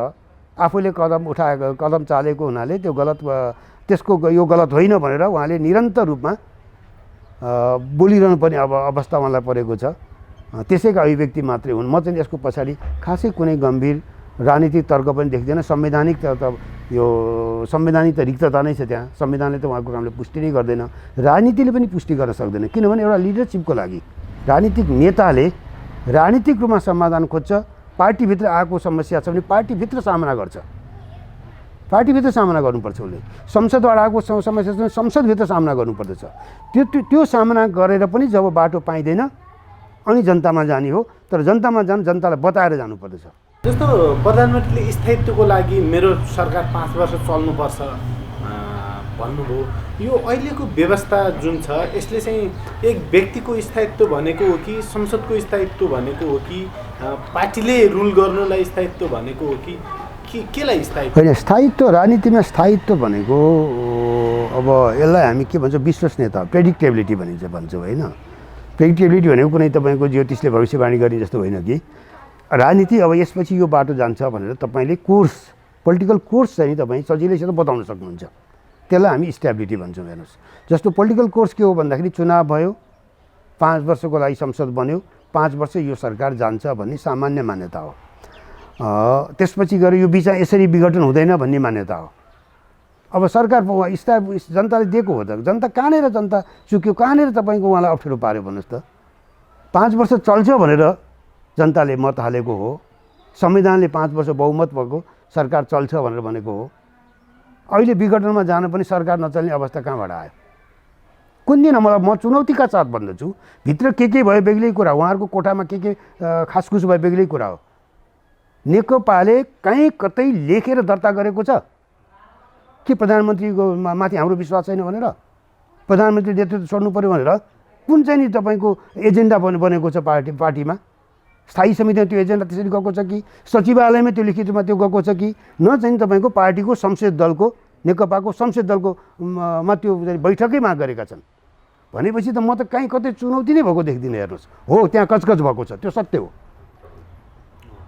आफूले कदम चालेको हुनाले त्यो गलत, त्यसको यो गलत होइन भनेर उहाँले निरन्तर रूपमा बोलिरहनु पर्ने अवस्था उहाँलाई परेको छ। त्यसैका अभिव्यक्ति मात्रै हुन्। म चाहिँ यसको पछाडि खासै कुनै गम्भीर राजनीतिक तर्क पनि देख्दैन। संवैधानिक यो संवैधानिक त रिक्तता नै छ त्यहाँ। संविधानले त उहाँको कामले पुष्टि नै गर्दैन, राजनीतिले पनि पुष्टि गर्न सक्दैन। किनभने एउटा लिडरसिपको लागि राजनीतिक नेताले राजनीतिक रूपमा समाधान खोज्छ। पार्टीभित्र आएको समस्या छ भने पार्टीभित्र सामना गर्छ, पार्टीभित्र सामना गर्नुपर्छ। उसले संसदबाट आएको समस्या छ भने संसदभित्र सामना गर्नुपर्दछ। त्यो सामना गरेर पनि जब बाटो पाइँदैन अनि जनतामा जाने हो, तर जनतामा जनतालाई बताएर जानुपर्दछ। जस्तो प्रधानमन्त्रीले स्थायित्वको लागि मेरो सरकार 5 वर्ष चल्नुपर्छ भन्नुभयो। यो अहिलेको व्यवस्था जुन छ यसले चाहिँ एक व्यक्तिको स्थायित्व भनेको हो कि संसदको स्थायित्व भनेको हो कि पार्टीले रुल गर्नुलाई स्थायित्व भनेको हो कि केलाई स्थायित्व? होइन, स्थायित्व राजनीतिमा स्थायित्व भनेको अब यसलाई हामी के भन्छौँ, विश्वसनीयता, प्रेडिक्टेबिलिटी भन्छौँ होइन। प्रेडिक्टेबिलिटी भनेको कुनै तपाईँको ज्योतिषले भविष्यवाणी गर्ने जस्तो होइन कि राजनीति अब यसपछि यो बाटो जान्छ भनेर तपाईँले कोर्स, पोलिटिकल कोर्स चाहिँ तपाईँ सजिलैसित बताउन सक्नुहुन्छ। त्यसलाई हामी स्टेबिलिटी भन्छौँ। हेर्नुहोस्, जस्तो पोलिटिकल कोर्स के हो भन्दाखेरि चुनाव भयो, 5 वर्षको लागि संसद बन्यो, 5 वर्ष यो सरकार जान्छ भन्ने सामान्य मान्यता हो। त्यसपछि गएर यो बिचमा यसरी विघटन हुँदैन भन्ने मान्यता हो। अब सरकार जनताले दिएको हो त, जनता कहाँनिर जनता चुक्यो, कहाँनिर तपाईँको उहाँलाई अप्ठ्यारो पार्यो भन्नुहोस् त। 5 वर्ष चल्छ भनेर जनताले मत हालेको हो, संविधानले 5 वर्ष बहुमत भएको सरकार चल्छ भनेर भनेको हो। अहिले विघटनमा जान पनि सरकार नचल्ने अवस्था कहाँबाट आयो? कुन दिन म चुनौतीका साथ भन्दछु, भित्र के भयो बेग्लै कुरा, उहाँहरूको कोठामा के खासखुस भयो बेग्लै कुरा हो। नेकपाले कहीँ कतै लेखेर दर्ता गरेको छ कि प्रधानमन्त्रीको माथि हाम्रो विश्वास छैन भनेर, प्रधानमन्त्री नेतृत्व छोड्नु पऱ्यो भनेर कुन चाहिँ नि तपाईँको एजेन्डा बनेको छ पार्टीमा? स्थायी समितिमा त्यो एजेन्डा त्यसरी गएको छ कि सचिवालयमा त्यो लिखित रूपमा त्यो गएको छ कि न चाहिँ तपाईँको पार्टीको संसद दलको, नेकपाको संसद दलको मा त्यो बैठकैमा गरेका छन् भनेपछि त म त कहीँ कतै चुनौती नै भएको देख्दिनँ। हेर्नुहोस्, हो त्यहाँ कचकच भएको छ, त्यो सत्य हो,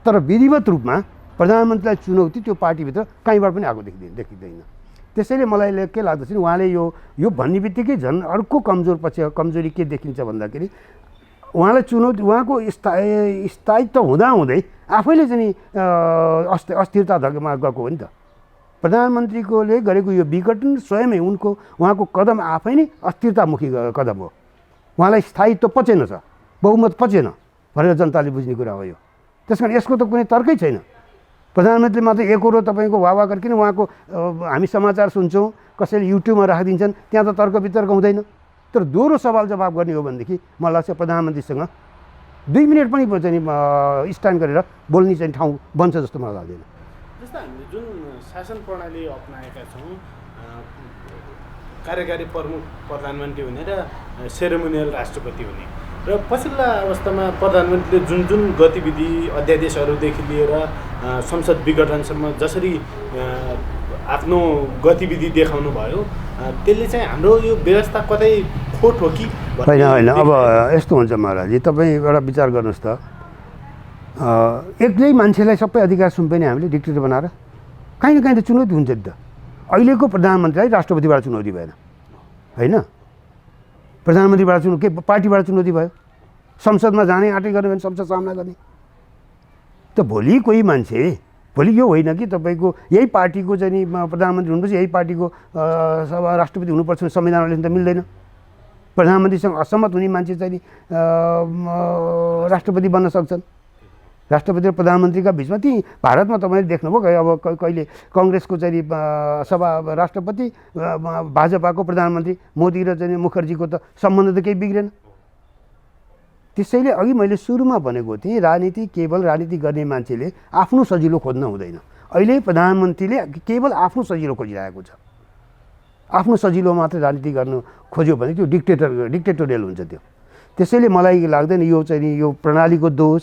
तर विधिवत रूपमा प्रधानमन्त्रीलाई चुनौती त्यो पार्टीभित्र कहीँबाट पनि आएको देखिँदैन। त्यसैले मलाई के लाग्दछ नि, उहाँले यो भन्ने बित्तिकै झन् अर्को कमजोरी के देखिन्छ भन्दाखेरि उहाँलाई चुनौती, उहाँको स्थायित्व हुँदाहुँदै आफैले चाहिँ अस्थिरतामा गएको हो नि त। प्रधानमन्त्रीकोले गरेको यो विघटन स्वयमै उहाँको कदम आफै नै अस्थिरतामुखी कदम हो। उहाँलाई स्थायित्व पचेन छ, बहुमत पचेन भनेर जनताले बुझ्ने कुरा हो यो। त्यस कारण यसको त कुनै तर्कै छैन। प्रधानमन्त्री मात्रै एकरो तपाईँको वाह गरिकन उहाँको हामी समाचार सुन्छौँ, कसैले युट्युबमा राखिदिन्छन्, त्यहाँ त तर्क वितर्क हुँदैन। तर दोहोरो सवाल जवाब गर्ने हो भनेदेखि मलाई लाग्छ प्रधानमन्त्रीसँग 2 मिनट पनि चाहिँ स्ट्यान्ड गरेर बोल्ने चाहिँ ठाउँ बन्छ जस्तो मलाई लाग्दैन। जस्तो हामीले जुन शासन प्रणाली अपनाएका छौँ, कार्यकारी प्रमुख प्रधानमन्त्री हुने र सेरेमोनियल राष्ट्रपति हुने, र पछिल्ला अवस्थामा प्रधानमन्त्रीले जुन गतिविधि अध्यादेशहरूदेखि लिएर संसद विघटनसम्म जसरी आफ्नो गतिविधि देखाउनु भयो, त्यसले चाहिँ हाम्रो यो व्यवस्था कतै खोट हो कि होइन। अब यस्तो हुन्छ महाराजी, तपाईँ एउटा विचार गर्नुहोस् त, एक्लै मान्छेलाई सबै अधिकार सुम्पिने हामीले डिक्टेटर बनाएर काहीँ न काहीँ त चुनौती हुन्छ नि त। अहिलेको प्रधानमन्त्रीलाई राष्ट्रपतिबाट चुनौती भएन होइन, प्रधानमन्त्रीबाट के पार्टीबाट चुनौती भयो। संसदमा जाने आँटै गर्ने भने संसद सामना गर्ने त भोलि कोही मान्छे, भोलि यो होइन कि तपाईँको यही पार्टीको चाहिँ नि प्रधानमन्त्री हुनुपर्छ, यही पार्टीको राष्ट्रपति हुनुपर्छ भने संविधानले त मिल्दैन। प्रधानमन्त्रीसँग असहमत हुने मान्छे चाहिँ नि राष्ट्रपति बन्न सक्छन्। राष्ट्रपति र प्रधानमन्त्रीका बिचमा ती भारतमा तपाईँले देख्नुभयो, अब कहिले कङ्ग्रेसको चाहिँ सभा राष्ट्रपति, भाजपाको प्रधानमन्त्री मोदी र चाहिँ मुखर्जीको त सम्बन्ध त केही बिग्रेन। त्यसैले अघि मैले सुरुमा भनेको थिएँ, राजनीति केवल राजनीति गर्ने मान्छेले आफ्नो सजिलो खोज्न हुँदैन। अहिले प्रधानमन्त्रीले केवल आफ्नो सजिलो खोजिरहेको छ। आफ्नो सजिलो मात्रै राजनीति गर्नु खोज्यो भने त्यो डिक्टेटोरियल हुन्छ त्यो। त्यसैले मलाई लाग्दैन यो चाहिँ यो प्रणालीको दोष,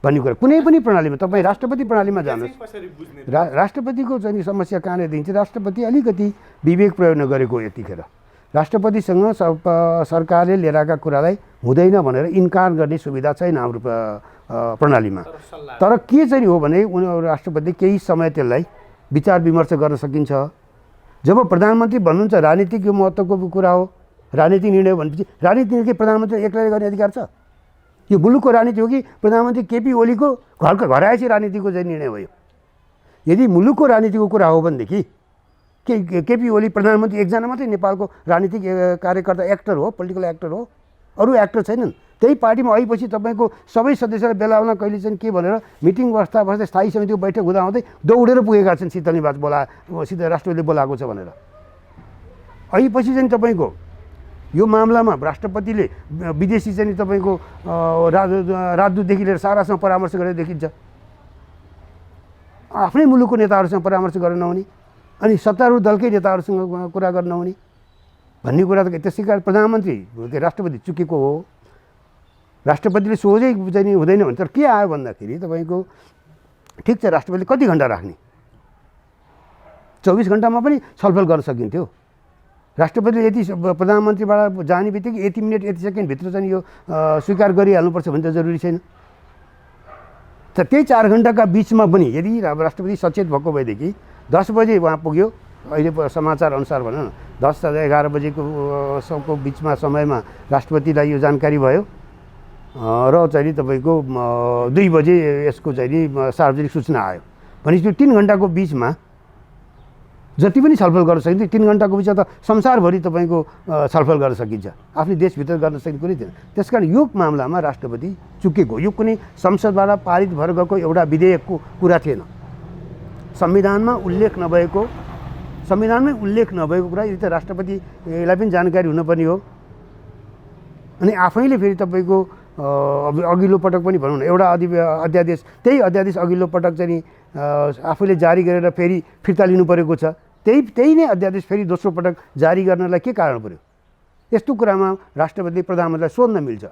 भन्ने कुरा कुनै पनि प्रणालीमा तपाईँ राष्ट्रपति प्रणालीमा जानुहोस्, कसरी बुझ्ने राष्ट्रपतिको चाहिँ समस्या कहाँनिर देखिन्छ, राष्ट्रपति अलिकति विवेक प्रयोग नगरेको यतिखेर राष्ट्रपतिसँग सरकारले लिएर आएका कुरालाई हुँदैन भनेर इन्कार गर्ने सुविधा छैन हाम्रो प्रणालीमा। तर के चाहिँ हो भने उनीहरू राष्ट्रपतिले केही समय त्यसलाई विचार विमर्श गर्न सकिन्छ। जब प्रधानमन्त्री भन्नुहुन्छ राजनीतिक यो महत्त्वको कुरा हो, राजनीतिक निर्णय भनेपछि राजनीतिक निर्णय प्रधानमन्त्री एक्लैले गर्ने अधिकार छ? यो मुलुकको राजनीति हो कि प्रधानमन्त्री केपी ओलीको घर आएपछि राजनीतिको चाहिँ निर्णय हो? यदि मुलुकको राजनीतिको कुरा हो भनेदेखि केपी ओली प्रधानमन्त्री एकजना मात्रै नेपालको राजनीतिक कार्यकर्ता एक्टर हो, पोलिटिकल एक्टर हो, अरू एक्टर छैनन्। त्यही पार्टीमा आएपछि तपाईँको सबै सदस्यलाई बेलाउन कहिले चाहिँ के भनेर मिटिङ बस्दा स्थायी समितिको बैठक हुँदै दौडेर पुगेका छन् शीतलनिवास राष्ट्रपतिले बोलाएको छ भनेर। आएपछि चाहिँ तपाईँको यो मामलामा राष्ट्रपतिले विदेशी चाहिँ तपाईँको राजदूतदेखि लिएर सारासँग परामर्श गरेर देखिन्छ। आफ्नै मुलुकको नेताहरूसँग परामर्श गर्न नहुने अनि सत्तारूढ दलकै नेताहरूसँग कुरा गर्न नहुने भन्ने कुरा त त्यसै कारण प्रधानमन्त्री राष्ट्रपति चुकेको हो। राष्ट्रपतिले सोझै चाहिँ हुँदैन भने तर के आयो भन्दाखेरि तपाईँको ठिक छ राष्ट्रपतिले कति घन्टा राख्ने, 24 घन्टामा पनि छलफल गर्न सकिन्थ्यो। राष्ट्रपतिले यति प्रधानमन्त्रीबाट जाने बित्तिकै यति मिनट यति सेकेन्डभित्र चाहिँ यो स्वीकार गरिहाल्नुपर्छ भने त जरुरी छैन। त त्यही 4 घन्टाका बिचमा पनि यदि राष्ट्रपति सचेत भएको भएदेखि 10 बजे उहाँ पुग्यो, अहिले समाचार अनुसार भनौँ न 10 या 11 बजेको बिचमा समयमा राष्ट्रपतिलाई यो जानकारी भयो र चाहिँ तपाईँको 2 बजे यसको चाहिँ सार्वजनिक सूचना आयो भनेपछि त्यो 3 घन्टाको बिचमा जति पनि छलफल गर्न सकिन्छ। 3 घन्टाको बिचमा त संसारभरि तपाईँको छलफल गर्न सकिन्छ, आफ्नै देशभित्र गर्न सकिने कुरै थिएन। त्यसकारण यो मामलामा राष्ट्रपति चुकेको, यो कुनै संसदबाट पारित भएर गएको एउटा विधेयकको कुरा थिएन। संविधानमै उल्लेख नभएको कुरा यदि त राष्ट्रपतिलाई पनि जानकारी हुनुपर्ने हो। अनि आफैले फेरि तपाईँको अघिल्लो पटक पनि भनौँ न एउटा अध्यादेश, त्यही अध्यादेश अघिल्लो पटक चाहिँ आफूले जारी गरेर फेरि फिर्ता लिनु परेको छ। त्यही नै अध्यादेश फेरि दोस्रो पटक जारी गर्नलाई के कारण पर्यो? यस्तो कुरामा राष्ट्रपतिले प्रधानमन्त्रीलाई सोध्न मिल्छ,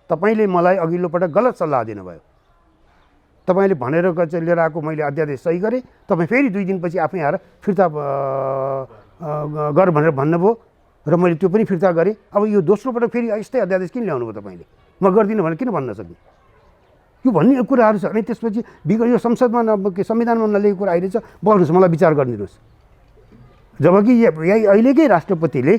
तपाईँले मलाई अघिल्लो पटक गलत सल्लाह दिनुभयो, तपाईँले भनेर लिएर आएको मैले अध्यादेश सही गरेँ, तपाईँ फेरि 2 दिनपछि आफै आएर फिर्ता गर भनेर भन्नुभयो र मैले त्यो पनि फिर्ता गरेँ। अब यो दोस्रो पटक फेरि यस्तै अध्यादेश किन ल्याउनु भयो तपाईँले, म गर्दिनँ भनेर किन भन्न सक्ने? यो भन्ने कुराहरू छ। अनि त्यसपछि यो संसदमा संविधानमा नलिएको कुरा आइरहेछ, बस्नुहोस् मलाई विचार गरिदिनुहोस्। जबकि अहिलेकै राष्ट्रपतिले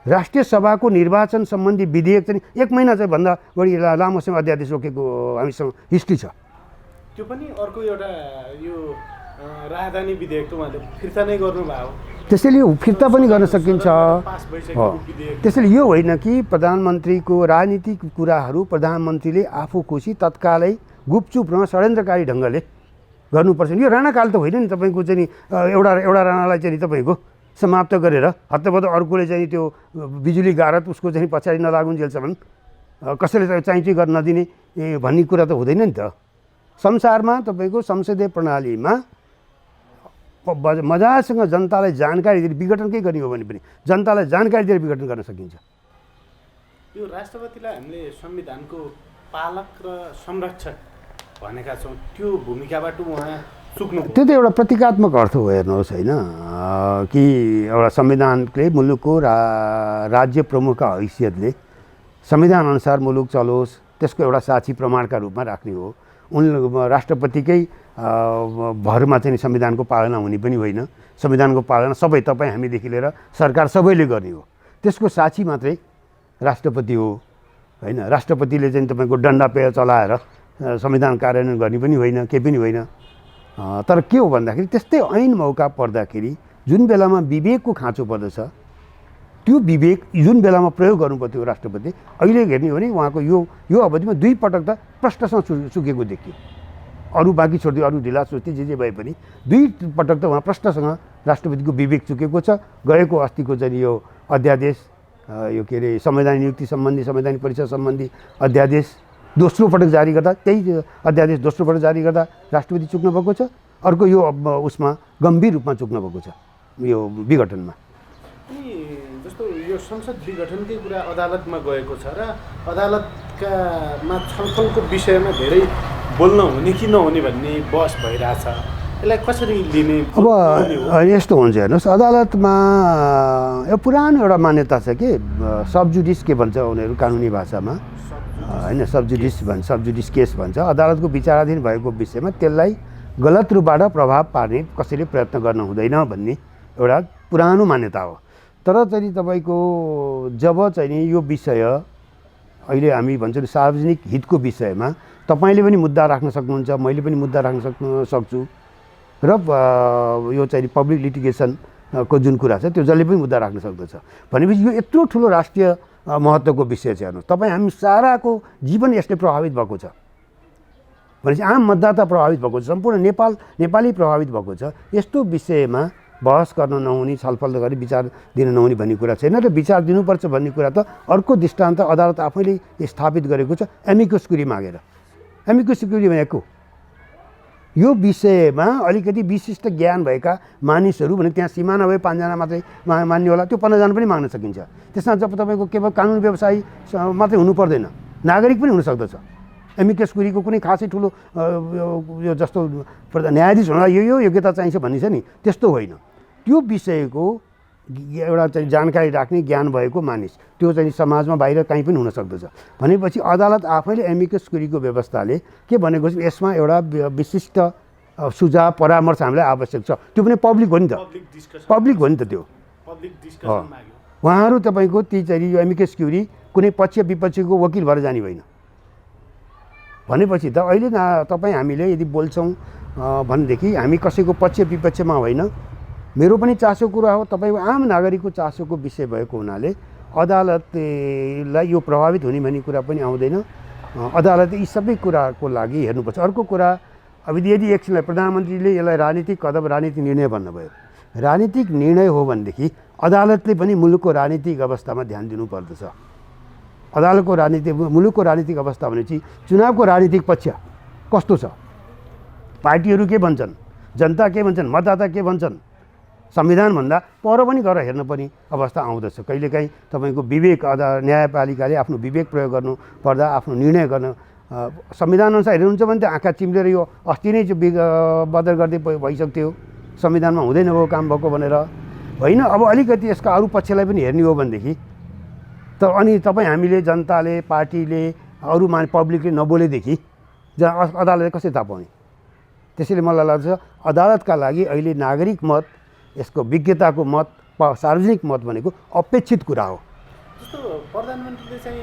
राष्ट्रिय सभाको निर्वाचन सम्बन्धी विधेयक चाहिँ 1 महिना चाहिँ भन्दा बढी लामो समय अध्यादेश रोकेको हामीसँग हिस्ट्री छ। त्यो पनि अर्को एउटा यो राजधानी विधेयक त उहाँले फिर्ता नै गर्नुभयो, त्यसैले फिर्ता पनि गर्न सकिन्छ। त्यसैले यो होइन कि प्रधानमन्त्रीको राजनीतिक कुराहरू प्रधानमन्त्रीले आफू खुसी तत्कालै गुपचुप र षड्यन्त्रकारी ढङ्गले गर्नुपर्छ। यो राणाकाल त होइन नि तपाईँको चाहिँ एउटा राणालाई चाहिँ तपाईँको समाप्त गरेर हत्तपत्त अर्कोले चाहिँ त्यो बिजुली गारत उसको चाहिँ पछाडि नलागुन्जेलसम्म कसैले चाहिँ गर्न नदिने भन्ने कुरा त हुँदैन नि त। संसारमा तपाईँको संसदीय प्रणालीमा मजासँग जनतालाई जानकारी दिएर विघटनकै गर्ने हो भने पनि जनतालाई जानकारी दिएर विघटन गर्न सकिन्छ। यो राष्ट्रपतिलाई हामीले संविधानको पालक र संरक्षक भनेका छौँ, त्यो भूमिकाबाट उहाँ चुक्नु, त्यो त एउटा प्रतीकात्मक अर्थ हो। हेर्नुहोस् होइन कि एउटा संविधानले मुलुकको राज्य प्रमुखका हैसियतले संविधान अनुसार मुलुक चलोस् त्यसको एउटा साक्षी प्रमाणका रूपमा राख्ने हो। राष्ट्रपतिकै भरमा चाहिँ संविधानको पालना हुने पनि होइन, संविधानको पालना सबै तपाईँ हामीदेखि लिएर सरकार सबैले गर्ने हो। त्यसको साक्षी मात्रै राष्ट्रपति हो होइन। राष्ट्रपतिले चाहिँ तपाईँको डन्डा पेय चलाएर संविधान कार्यान्वयन गर्ने पनि होइन, केही पनि होइन। तर के हो भन्दाखेरि त्यस्तै ऐन मौका पर्दाखेरि जुन बेलामा विवेकको खाँचो पर्दछ त्यो विवेक जुन बेलामा प्रयोग गर्नुपर्थ्यो राष्ट्रपति अहिले हेर्ने हो भने उहाँको यो अवधिमा 2 पटक त प्रश्नसँग चुकेको देखियो। अरू बाँकी छोडिदियो, अरू ढिला सुस्ती जे भए पनि 2 पटक त उहाँ प्रश्नसँग राष्ट्रपतिको विवेक चुकेको छ। गएको अस्तिको चाहिँ यो अध्यादेश यो के अरे संवैधानिक नियुक्ति सम्बन्धी संवैधानिक परीक्षा सम्बन्धी अध्यादेश दोस्रो पटक जारी गर्दा त्यही अध्यादेश दोस्रो पटक जारी गर्दा राष्ट्रपति चुक्नु भएको छ। अर्को यो उसमा गम्भीर रूपमा चुक्नु भएको छ यो विघटनमा। जस्तो यो संसद विघटनकै कुरा अदालतमा गएको छ र अदालतमा छलफलको विषयमा धेरै बोल्न हुने कि नहुने भन्ने बहस भइरहेछ। यसलाई कसरी लिने? अब यस्तो हुन्छ हेर्नुहोस्, अदालतमा यो पुरानो एउटा मान्यता छ कि सबजुडिस के भन्छ उनीहरू कानुनी भाषामा, होइन सबजुडिस केस भन्छ। अदालतको विचाराधीन भएको विषयमा त्यसलाई गलत रूपबाट प्रभाव पार्ने कसैले प्रयत्न गर्न हुँदैन भन्ने एउटा पुरानो मान्यता हो। तर चाहिँ तपाईँको जब चाहिँ यो विषय अहिले हामी भन्छौँ सार्वजनिक हितको विषयमा तपाईँले पनि मुद्दा राख्न सक्नुहुन्छ, मैले पनि मुद्दा राख्न सक्छु र यो चाहिँ पब्लिक लिटिगेसनको जुन कुरा छ त्यो जसले पनि मुद्दा राख्न सक्दछ भनेपछि यो यत्रो ठुलो राष्ट्रिय महत्त्वको विषय छ। हेर्नुहोस्, तपाईँ हामी साराको जीवन यसले प्रभावित भएको छ भनेपछि आम मतदाता प्रभावित भएको छ, सम्पूर्ण नेपाली प्रभावित भएको छ। यस्तो विषयमा बहस गर्न नहुने, छलफल गरी विचार दिन नहुने भन्ने कुरा छैन र विचार दिनुपर्छ भन्ने कुरा त अर्को दृष्टान्त अदालत आफैले स्थापित गरेको छ, एमिकस क्युरी मागेर। एमिकस क्युरी भनेको यो विषयमा अलिकति विशिष्ट ज्ञान भएका मानिसहरू भने त्यहाँ सीमा नभए 5 जना मात्रै मान्ने होला, त्यो 15 जना पनि माग्न सकिन्छ। त्यसमा जब तपाईँको केवल कानुन व्यवसायी मात्रै हुनु पर्दैन, नागरिक पनि हुनसक्दछ। एमिकस क्युरीको कुनै खासै ठुलो यो जस्तो न्यायाधीश हुनलाई यो योग्यता चाहिन्छ भन्ने छ नि, त्यस्तो होइन। त्यो विषयको एउटा चाहिँ जानकारी राख्ने ज्ञान भएको मानिस त्यो चाहिँ समाजमा बाहिर कहीँ पनि हुन सक्दछ भनेपछि अदालत आफैले एमिकस क्युरीको व्यवस्थाले के भनेको छ, यसमा एउटा विशिष्ट सुझाव परामर्श हामीलाई आवश्यक छ। त्यो पनि पब्लिक हो नि त, पब्लिक हो नि त, त्यो उहाँहरू तपाईँको ती चाहिँ यो एमिकस क्युरी कुनै पक्ष विपक्षीको वकिल भएर जाने होइन भनेपछि त अहिले तपाईँ हामीले यदि बोल्छौँ भनेदेखि हामी कसैको पक्ष विपक्षमा होइन, मेरो पनि चासोको कुरा हो, तपाईँको आम नागरिकको चासोको विषय भएको हुनाले अदालतलाई यो प्रभावित हुने भन्ने कुरा पनि आउँदैन। अदालतले यी सबै कुराको लागि हेर्नुपर्छ। अर्को कुरा, अब यदि एकछिनलाई प्रधानमन्त्रीले यसलाई राजनीतिक कदम, राजनीतिक निर्णय भन्नुभयो, राजनीतिक निर्णय हो भनेदेखि अदालतले पनि मुलुकको राजनीतिक अवस्थामा ध्यान दिनुपर्दछ। मुलुकको राजनीतिक अवस्था भनेपछि चुनावको राजनीतिक पक्ष कस्तो छ, पार्टीहरू के भन्छन्, जनता के भन्छन्, मतदाता के भन्छन्, संविधानभन्दा पर पनि गएर हेर्नुपर्ने अवस्था आउँदछ। कहिलेकाहीँ तपाईँको विवेक न्यायपालिकाले आफ्नो विवेक प्रयोग गर्नु पर्दा आफ्नो निर्णय गर्न संविधानअनुसार हेर्नुहुन्छ भने त आँखा चिम्लेर यो अस्ति नै बदर गर्दै भइसक्थ्यो, संविधानमा हुँदैन भएको काम भएको भनेर होइन। अब अलिकति यसका अरू पक्षलाई पनि हेर्ने हो भनेदेखि त अनि तपाईँ हामीले जनताले, पार्टीले, अरू पब्लिकले नबोलेदेखि अदालतले कसरी थाहा पाउने? त्यसैले मलाई लाग्छ अदालतका लागि अहिले नागरिक मत, यसको विज्ञताको मत, सार्वजनिक मत भनेको अपेक्षित कुरा हो। जस्तो प्रधानमन्त्रीले चाहिँ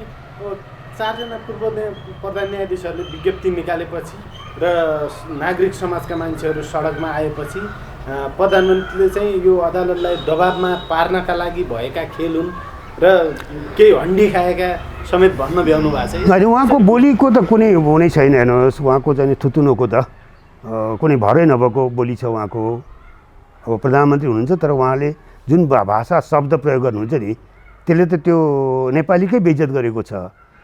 4 जना पूर्व प्रधान न्यायाधीशहरूले विज्ञप्ति निकालेपछि र नागरिक समाजका मान्छेहरू सडकमा आएपछि प्रधानमन्त्रीले चाहिँ यो अदालतलाई दबाबमा पार्नका लागि भएका खेल हुन् र केही हन्डी खाएका समेत भन्न भ्याउनु भएको छ। उहाँको बोलीको त कुनै हुनै छैन। हेर्नुहोस्, उहाँको चाहिँ थुतुनुको त कुनै भरै नभएको बोली छ उहाँको। अब प्रधानमन्त्री हुनुहुन्छ तर उहाँले जुन भाषा शब्द प्रयोग गर्नुहुन्छ नि त्यसले त त्यो नेपालीकै बेइज्जत गरेको छ।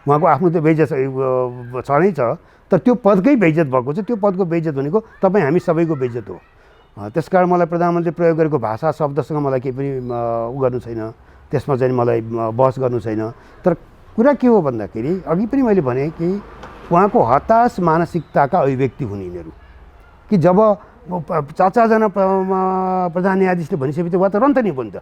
उहाँको आफ्नो त बेइज्जत छ नै छ, तर त्यो पदकै बेइज्जत भएको छ। त्यो पदको बेइज्जत भनेको तपाईँ हामी सबैको बेइज्जत हो। त्यसकारण मलाई प्रधानमन्त्री प्रयोग गरेको भाषा शब्दसँग मलाई केही पनि गर्नु छैन, त्यसमा चाहिँ मलाई बहस गर्नु छैन। तर कुरा के हो भन्दाखेरि अघि पनि मैले भने कि उहाँको हताश मानसिकताका अभिव्यक्ति हुने यिनीहरू कि जब 4 जना प्रधान न्यायाधीशले भनिसकेपछि उहाँ त रन्त नि भयो नि त,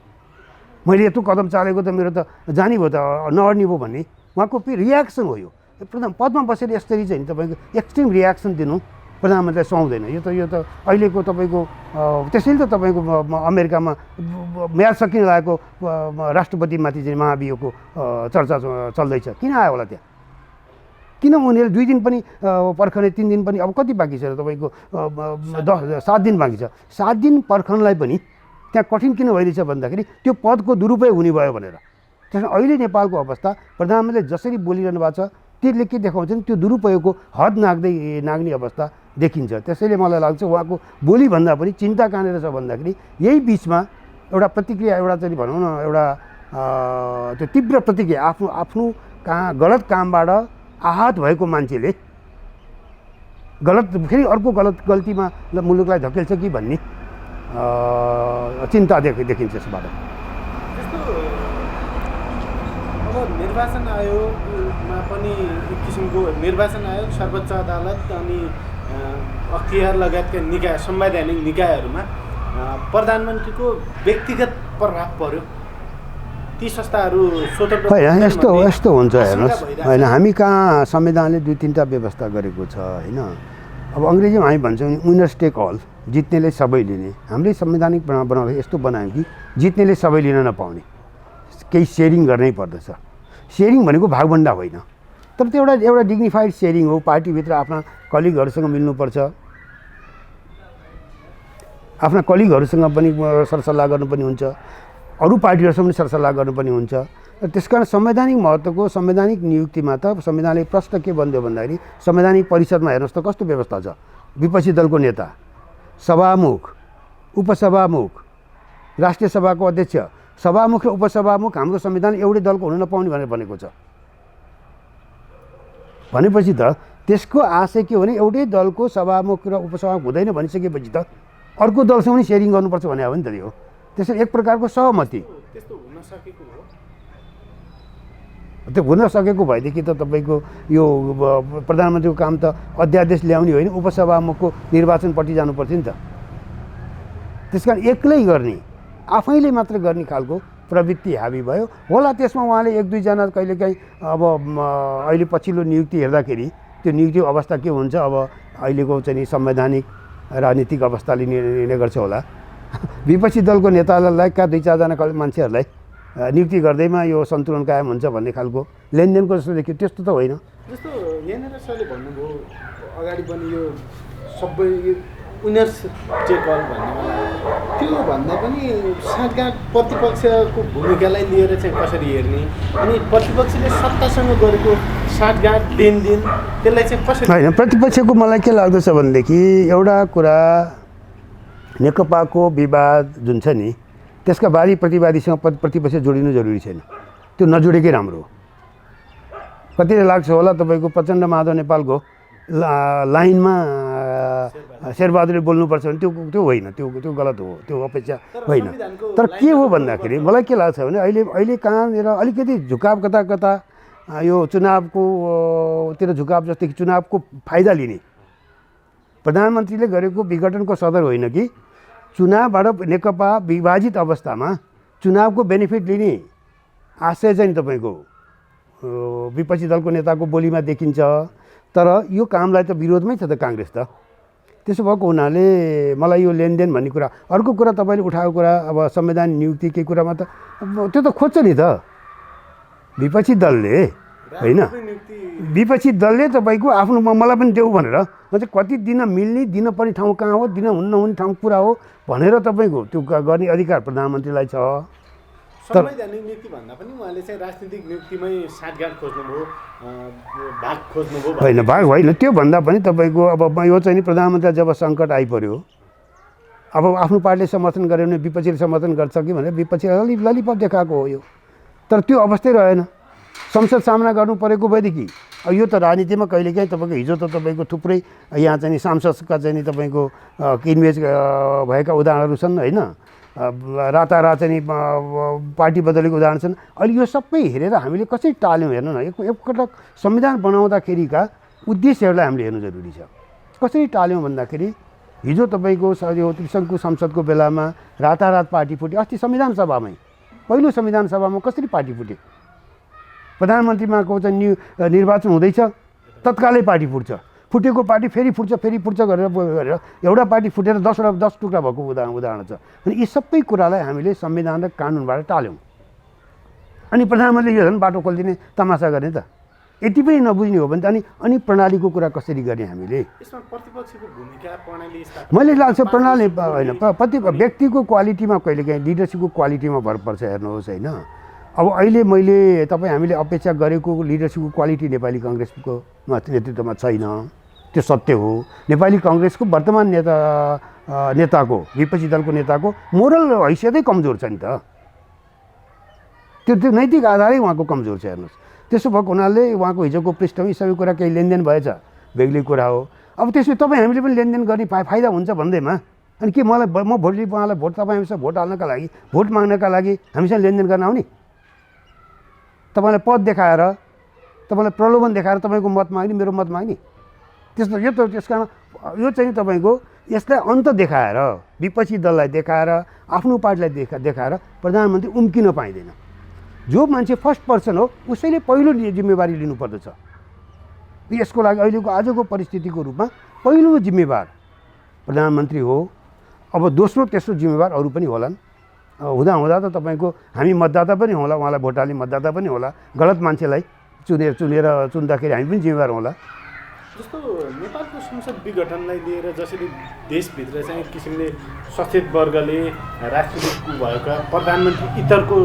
मैले यत्रो कदम चालेको त मेरो त जानी भयो त, नअड्ने भयो भन्ने उहाँको रियाक्सन हो। यो पदमा बसेर यसरी चाहिँ तपाईँको एक्सट्रिम रियाक्सन दिनु प्रधानमन्त्रीलाई सुहाउँदैन। यो त अहिलेको तपाईँको त्यसैले त तपाईँको अमेरिकामा म्याद सकिन लागेको राष्ट्रपतिमाथि चाहिँ महाभियोगको चर्चा चल्दैछ। किन आयो होला त्यहाँ? किन उनीहरूले 2 दिन पनि पर्खने, 3 दिन पनि, अब कति बाँकी छ तपाईँको 7 दिन बाँकी छ। 7 दिन पर्खनलाई पनि त्यहाँ कठिन किन भइरहेछ भन्दाखेरि त्यो पदको दुरुपयोग हुने भयो भनेर। त्यसमा अहिले नेपालको अवस्था प्रधानमन्त्रीले जसरी बोलिरहनु भएको छ त्यसले के देखाउँछ नि त्यो दुरुपयोगको हद नाग्ने अवस्था देखिन्छ। त्यसैले मलाई लाग्छ उहाँको बोलीभन्दा पनि चिन्ता कहाँनिर छ भन्दाखेरि यही बिचमा एउटा प्रतिक्रिया, एउटा चाहिँ भनौँ न एउटा त्यो तीव्र प्रतिक्रिया, आफ्नो गलत कामबाट आहत भएको मान्छेले फेरि अर्को गल्तीमा मुलुकलाई धकेल्छ कि भन्ने चिन्ता देखिन्छ यसबाट। जस्तो निर्वाचन आयोगमा पनि एक किसिमको निर्वाचन आयोग, सर्वोच्च अदालत अनि अख्तियार लगायतका निकाय, संवैधानिक निकायहरूमा प्रधानमन्त्रीको व्यक्तिगत प्रभाव पर्यो। ती संस्थाहरू स्वतन्त्र होइन, यस्तो हुन्छ हेर्नुहोस्। होइन, हामी कहाँ संविधानले 2-3टा व्यवस्था गरेको छ होइन। अब अङ्ग्रेजीमा हामी भन्छौँ नि विनर्स टेक अल, जित्नेले सबै लिने। हामीले संवैधानिक बनाउँदा यस्तो बनायौँ कि जित्नेले सबै लिन नपाउने, केही सेयरिङ गर्नै पर्दछ। सेयरिङ भनेको भागभन्डा होइन, तर त्यो एउटा डिग्निफाइड सेयरिङ हो। पार्टीभित्र आफ्ना कलिगहरूसँग मिल्नुपर्छ, आफ्ना कलिगहरूसँग पनि सरसल्लाह गर्नुपर्ने हुन्छ, अरू पार्टीहरूसँग पनि सरसल्लाह गर्नुपर्ने हुन्छ। र त्यसकारण संवैधानिक महत्त्वको संवैधानिक नियुक्तिमा त संविधानले प्रश्न के बन्यो भन्दाखेरि संवैधानिक परिषदमा हेर्नुहोस् त कस्तो व्यवस्था छ। विपक्षी दलको नेता, सभामुख, उपसभामुख, राष्ट्रिय सभाको अध्यक्ष, सभामुख र उपसभामुख हाम्रो संविधान एउटै दलको हुन नपाउने भनेर भनेको छ। भनेपछि त त्यसको आशय के हो भने एउटै दलको सभामुख र उपसभामुख हुँदैन भनिसकेपछि त अर्को दलसँग पनि सेयरिङ गर्नुपर्छ भने हो नि त। यो त्यसरी एक प्रकारको सहमति त्यस्तो हुन सकेको हो। त्यो हुन सकेको भएदेखि त तपाईँको यो प्रधानमन्त्रीको काम त अध्यादेश ल्याउने होइन, उपसभामुखको निर्वाचनपट्टि जानुपर्थ्यो नि त। त्यसकारण एक्लै गर्ने, आफैले मात्र गर्ने खालको प्रवृत्ति हाबी भयो होला। त्यसमा उहाँले 1-2 जना कहिलेकाहीँ अब अहिले पछिल्लो नियुक्ति हेर्दाखेरि त्यो नियुक्ति अवस्था के हुन्छ, अब अहिलेको चाहिँ नि संवैधानिक राजनीतिक अवस्थाले निर्णय गर्छ होला। विपक्षी दलको नेतालाई 2-4 जना मान्छेहरूलाई नियुक्ति गर्दैमा यो सन्तुलन कायम हुन्छ भन्ने खालको लेनदेनको जस्तो देखियो। त्यस्तो त होइन। जस्तो यहाँनिर सरले भन्नुभयो अगाडि पनि यो सबै विनर्स टेक अल भन्ने, त्यो भन्दा पनि साँठगाँठ प्रतिपक्षको भूमिकालाई लिएर चाहिँ कसरी हेर्ने, अनि प्रतिपक्षले सत्तासँग गरेको साँठगाँठ लेनदेन त्यसलाई चाहिँ कसरी? होइन, प्रतिपक्षको मलाई के लाग्दछ भनेदेखि एउटा कुरा नेकपाको विवाद जुन छ नि त्यसका वादी प्रतिवादीसँग प्रतिपक्ष जोडिनु जरुरी छैन। त्यो नजोडेकै राम्रो हो। कतिले लाग्छ होला तपाईँको प्रचण्ड माधव नेपालको लाइनमा शेरबहादुरले बोल्नुपर्छ भने त्यो होइन, त्यो गलत हो, त्यो अपेक्षा होइन। तर के हो भन्दाखेरि मलाई के लाग्छ भने अहिले कहाँनिर अलिकति झुकाव कता यो चुनावको तिर झुकाव जस्तै कि चुनावको फाइदा लिने प्रधानमन्त्रीले गरेको विघटनको सदर होइन कि चुनावबाट नेकपा विभाजित अवस्थामा चुनावको बेनिफिट लिने आशय चाहिँ तपाईँको विपक्षी दलको नेताको बोलीमा देखिन्छ। तर यो कामलाई त विरोधमै छ त काङ्ग्रेस त। त्यसो भएको हुनाले मलाई यो लेनदेन भन्ने कुरा, अर्को कुरा तपाईँले उठाएको कुरा अब संविधान नियुक्तिकै कुरामा त त्यो त खोज्छ नि त विपक्षी दलले होइन। विपक्षी दलले तपाईँको आफ्नो मलाई पनि देऊ भनेर चाहिँ कति दिन मिल्ने दिन पर्ने ठाउँ कहाँ हो, दिन नहुने ठाउँ कुरा हो भनेर तपाईँको त्यो गर्ने अधिकार प्रधानमन्त्रीलाई छ। संवैधानिक नियुक्ति भन्दा पनि उहाँले चाहिँ राजनीतिक नियुक्तिमै साँठगाँठ खोज्नुभयो, भाग खोज्नुभयो होइन। भाग होइन, त्यो भन्दा पनि तपाईँको अब यो चाहिँ नि प्रधानमन्त्रीलाई जब सङ्कट आइपर्यो, अब आफ्नो पार्टीले समर्थन गर्यो भने विपक्षीले समर्थन गर्छ कि भनेर विपक्षीले ललिपप देखाएको हो यो। तर त्यो अवस्थै रहेन। संसद सामना गर्नु परेको भएदेखि यो त राजनीतिमा कहिलेकाहीँ तपाईँको हिजो त तपाईँको थुप्रै यहाँ चाहिँ नि सांसदका चाहिँ नि तपाईँको किनबेच भएका उदाहरणहरू छन् होइन। रातारात चाहिँ पार्टी बदलेको उदाहरण छन्। अहिले यो सबै हेरेर हामीले कसरी टाल्यौँ हेर्नु न। एकपटक संविधान बनाउँदाखेरिका उद्देश्यहरूलाई हामीले हेर्नु जरुरी छ। कसरी टाल्यौँ भन्दाखेरि हिजो तपाईँको यो त्रिशङ्कु संसदको बेलामा रातारात पार्टी फुट्यो। अस्ति संविधान सभामै पहिलो संविधान सभामा कसरी पार्टी फुट्यो। प्रधानमन्त्रीमाको चाहिँ निर्वाचन हुँदैछ, तत्कालै पार्टी फुट्छ। फुटेको पार्टी फेरि फुट्छ गरेर एउटा पार्टी फुटेर 10 टुक्रा भएको उदाहरण छ। अनि यी सबै कुरालाई हामीले संविधान र कानुनबाट टाल्यौँ। अनि प्रधानमन्त्रीले यो झन् बाटो खोलिदिने तमासा गर्ने त यति पनि नबुझ्ने हो भने त अनि प्रणालीको कुरा कसरी गर्ने हामीले। यसमा प्रतिपक्षको भूमिका प्रणाली मैले लाग्छ प्रणाली होइन, प्रति व्यक्तिको क्वालिटीमा कहिलेकाहीँ लिडरसिपको क्वालिटीमा भर पर्छ हेर्नुहोस् होइन। अब अहिले हामीले अपेक्षा गरेको लिडरसिपको क्वालिटी नेपाली काङ्ग्रेसको नेतृत्वमा छैन, त्यो सत्य हो। नेपाली काङ्ग्रेसको वर्तमान नेताको विपक्षी दलको नेताको मोरल हैसियतै कमजोर छ नि त। त्यो नैतिक आधारै उहाँको कमजोर छ हेर्नुहोस्। त्यसो भएको हुनाले उहाँको हिजोको पृष्ठभूमि सबै कुरा केही लेनदेन भएछ, बेग्लै कुरा हो। अब त्यसमा हामीले पनि लेनदेन गर्ने फाइदा हुन्छ भन्दैमा अनि के म तपाईँ हामीसँग भोट हाल्नका लागि भोट माग्नका लागि हामीसँग लेनदेन गर्न आउने? तपाईँलाई पद देखाएर, तपाईँलाई प्रलोभन देखाएर तपाईँको मत माग्ने, मेरो मत माग्ने, त्यस्तो यो त त्यस कारण यो चाहिँ तपाईँको यसलाई अन्त देखाएर, विपक्षी दललाई देखाएर, आफ्नो पार्टीलाई देखाएर प्रधानमन्त्री उम्किन पाइँदैन। जो मान्छे फर्स्ट पर्सन हो उसैले पहिलो जिम्मेवारी लिनुपर्दछ। यसको लागि अहिलेको आजको परिस्थितिको रूपमा पहिलो जिम्मेवार प्रधानमन्त्री हो। अब दोस्रो तेस्रो जिम्मेवार अरू पनि होलान्। हुँदा त तपाईँको हामी मतदाता पनि होला, उहाँलाई भोट हाल्ने मतदाता पनि होला, गलत मान्छेलाई चुन्दाखेरि हामी पनि जिम्मेवार होला। जस्तो नेपालको संसद विघटनलाई लिएर जसरी देशभित्र चाहिँ एक किसिमले सचेत वर्गले राजनीतिक भएका प्रधानमन्त्री इतरको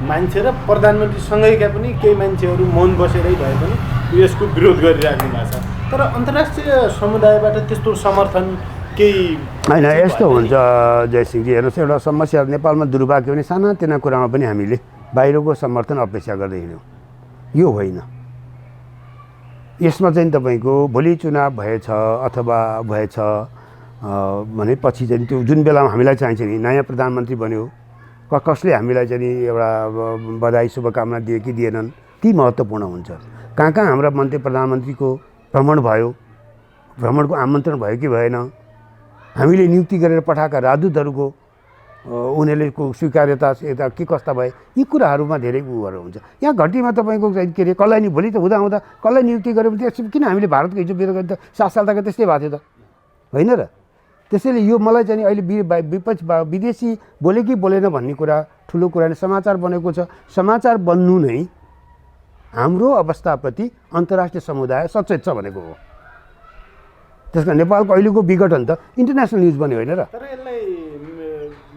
मान्छे र प्रधानमन्त्रीसँगैका पनि केही मान्छेहरू मौन बसेरै भए पनि यसको विरोध गरिराख्नु भएको छ। तर अन्तर्राष्ट्रिय समुदायबाट त्यस्तो समर्थन केही होइन। यस्तो हुन्छ जयसिंहजी, हेर्नुहोस्, एउटा समस्या नेपालमा दुर्भाग्य भने सानातिना कुरामा पनि हामीले बाहिरको समर्थन अपेक्षा गर्दै हिँड्यौँ। यो होइन। यसमा चाहिँ तपाईँको भोलि चुनाव भएछ अथवा भएछ भनेपछि चाहिँ त्यो जुन बेलामा हामीलाई चाहिन्छ नि नयाँ प्रधानमन्त्री बन्यो, कसले हामीलाई चाहिँ एउटा बधाई शुभकामना दिए कि दिएनन्, ती महत्त्वपूर्ण हुन्छ। कहाँ कहाँ हाम्रा मन्त्री प्रधानमन्त्रीको भ्रमण भयो, भ्रमणको आमन्त्रण भयो कि भएन, हामीले नियुक्ति गरेर पठाएका राजदूतहरूको उनीहरूले स्वीकार्यता यता के कस्ता भए, यी कुराहरूमा धेरै उहरू हुन्छ। यहाँ घटीमा तपाईँको के अरे कसलाई नि भोलि त हुँदा कसलाई नियुक्ति गऱ्यो भने त्यसो किन हामीले भारतको हिजो बेरोजगारी त 7 साल तक त्यस्तै भएको थियो त, होइन र? त्यसैले यो मलाई चाहिँ अहिले विपक्ष विदेशी बोले कि बोलेन भन्ने कुरा ठुलो कुरा नै समाचार बनेको छ। समाचार बन्नु नै हाम्रो अवस्थाप्रति अन्तर्राष्ट्रिय समुदाय सचेत छ भनेको हो। त्यस कारण नेपालको अहिलेको विघटन त इन्टरनेसनल न्युज बन्यो, होइन र? तर यसलाई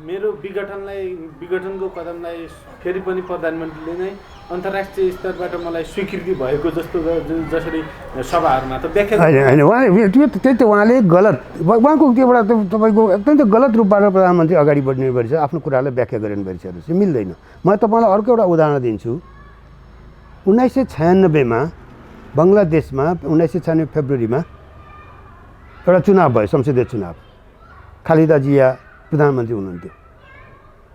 मेरो विघटनको कदमलाई फेरि पनि प्रधानमन्त्रीले नै अन्तर्राष्ट्रिय स्तरबाट मलाई स्वीकृति भएको जस्तो जसरी सभाहरूमा त व्याख्या होइन। उहाँले त्यही त उहाँले गलत उहाँको त्योबाट तपाईँको एकदम गलत रूपबाट प्रधानमन्त्री अगाडि बढ्ने भएछ, आफ्नो कुरालाई व्याख्या गरिनु भएछ। चाहिँ मिल्दैन। म तपाईँलाई अर्को एउटा उदाहरण दिन्छु। 1996मा बङ्गलादेशमा 1996 फेब्रुअरीमा एउटा चुनाव भयो, संसदीय चुनाव। खालिदा जिया प्रधानमन्त्री हुनुहुन्थ्यो।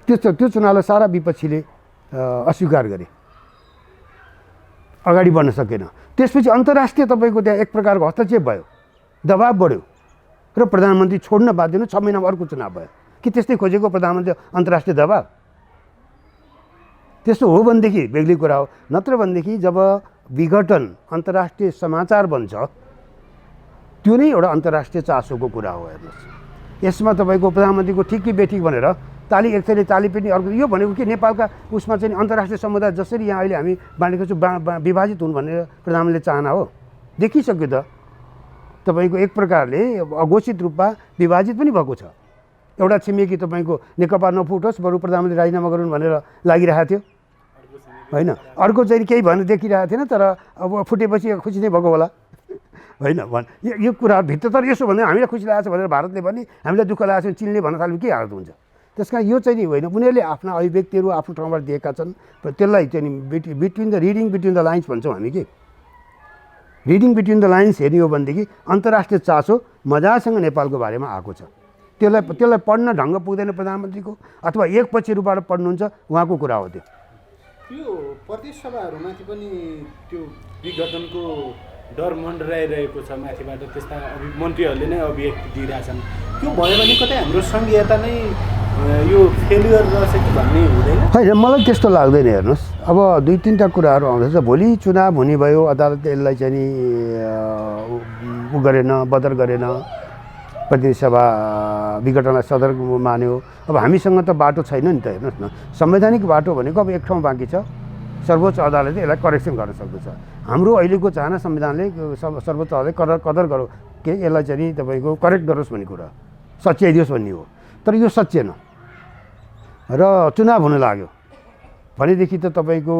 त्यो चुनावलाई सारा विपक्षीले अस्वीकार गरे, अगाडि बढ्न सकेन। त्यसपछि अन्तर्राष्ट्रिय तपाईँको त्यहाँ एक प्रकारको हस्तक्षेप भयो, दबाब बढ्यो र प्रधानमन्त्री छोड्न बाध्य हुनु। 6 महिनामा अर्को चुनाव भयो। कि त्यस्तै खोजेको प्रधानमन्त्री अन्तर्राष्ट्रिय दबाब? त्यस्तो हो भनेदेखि बेग्लै कुरा हो। नत्र भनेदेखि जब विघटन अन्तर्राष्ट्रिय समाचार बन्छ त्यो नै एउटा अन्तर्राष्ट्रिय चासोको कुरा हो। हेर्नुहोस्, यसमा तपाईँको प्रधानमन्त्रीको ठिक कि बेठिक भनेर ताली एकचोटि ताली पनि अर्को, यो भनेको के नेपालका उसमा चाहिँ अन्तर्राष्ट्रिय समुदाय जसरी यहाँ अहिले हामी बाँडेको छौँ विभाजित हुनु भनेर प्रधानमन्त्रीले चाहना हो। देखिसक्यो त तपाईँको एक प्रकारले अघोषित रूपमा विभाजित पनि भएको छ। एउटा छिमेकी तपाईँको नेकपा नफुटोस् बरु प्रधानमन्त्री राजीनामा गरून् भनेर लागिरहेको थियो, होइन? अर्को चाहिँ केही भनेर देखिरहेको थिएन, तर अब फुटेपछि खुसी नै भएको होला, होइन? यो कुरा भित्र तर यसो भने हामीलाई खुसी लागेको छ भनेर भारतले पनि हामीलाई दुःख लागेको छ, चिनले भन्न थाल्यो के हालत हुन्छ? त्यस कारण यो चाहिँ नि होइन, उनीहरूले आफ्ना अभिव्यक्तिहरू आफ्नो ठाउँबाट दिएका छन्। त्यसलाई चाहिँ between the reading between the lines भन्छौँ हामी कि रिडिङ बिट्विन द लाइन्स हेर्ने हो भनेदेखि अन्तर्राष्ट्रिय चासो मजासँग नेपालको बारेमा आएको छ। त्यसलाई पढ्न ढङ्ग पुग्दैन प्रधानमन्त्रीको, अथवा एकपछि रूपबाट पढ्नुहुन्छ उहाँको कुरा हो। त्यो प्रदेश सभाहरूमाथि पनि त्यो विघटनको डर मन्डराइरहेको छ माथिबाट, त्यस्ता मन्त्रीहरूले नै अभिव्यक्ति दिइरहेछन्। त्यो भयो भने कतै हाम्रो सङ्घीयता नै यो फेलियर रहेछ कि भन्ने हुँदैन? होइन, मलाई त्यस्तो लाग्दैन। हेर्नुहोस्, अब 2-3टा कुराहरू आउँदैछ। भोलि चुनाव हुने भयो, अदालतले यसलाई चाहिँ नि उ गरेन, बदर गरेन, प्रतिनिधि सभा विघटनलाई सदर मान्यो। अब हामीसँग त बाटो छैन नि त। हेर्नुहोस् न, संवैधानिक बाटो भनेको अब एक ठाउँ बाँकी छ, सर्वोच्च अदालतले यसलाई करेक्सन गर्न सक्दछ। हाम्रो अहिलेको चाहना संविधानले सर्वोच्च अदालतले कदर गरो के यसलाई चाहिँ नि तपाईँको करेक्ट गरोस् भन्ने कुरा, सच्याइदियोस् भन्ने हो। तर यो सच्याएन र चुनाव हुन लाग्यो भनेदेखि त तपाईँको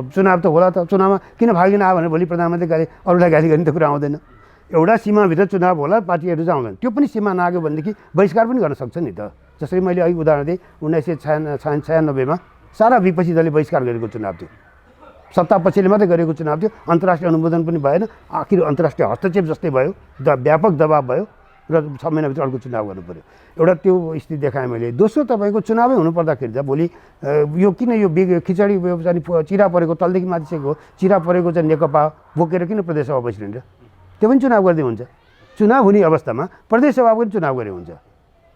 चुनाव त होला त। चुनावमा किन भागिन आयो भने भोलि प्रधानमन्त्री गाली अरूलाई गाली गर्ने त कुरा आउँदैन। एउटा सीमाभित्र चुनाव होला, पार्टीहरू चाहिँ आउँदैन। त्यो पनि सीमा नआग्यो भनेदेखि बहिष्कार पनि गर्न सक्छ नि त। जसरी मैले अघि उदाहरण दिएँ, 1996मा सारा विपक्षी दलले बहिष्कार गरेको चुनाव थियो, सत्तापक्षले मात्रै गरेको चुनाव थियो। अन्तर्राष्ट्रिय अनुमोदन पनि भएन, आखिर अन्तर्राष्ट्रिय हस्तक्षेप जस्तै भयो, व्यापक दबाब भयो र 6 महिनाभित्र अर्को चुनाव गर्नु पऱ्यो। एउटा त्यो स्थिति देखाएँ मैले। दोस्रो तपाईँको चुनावै हुनुपर्दाखेरि त भोलि यो किन यो खिचडी चाहिँ चिरा परेको तलदेखि माथिसकेको चिरा परेको चाहिँ नेकपा बोकेर किन प्रदेश सभा बसिरहन्छ? त्यो पनि चुनाव गर्दै हुन्छ। चुनाव हुने अवस्थामा प्रदेश सभा पनि चुनाव गरे हुन्छ।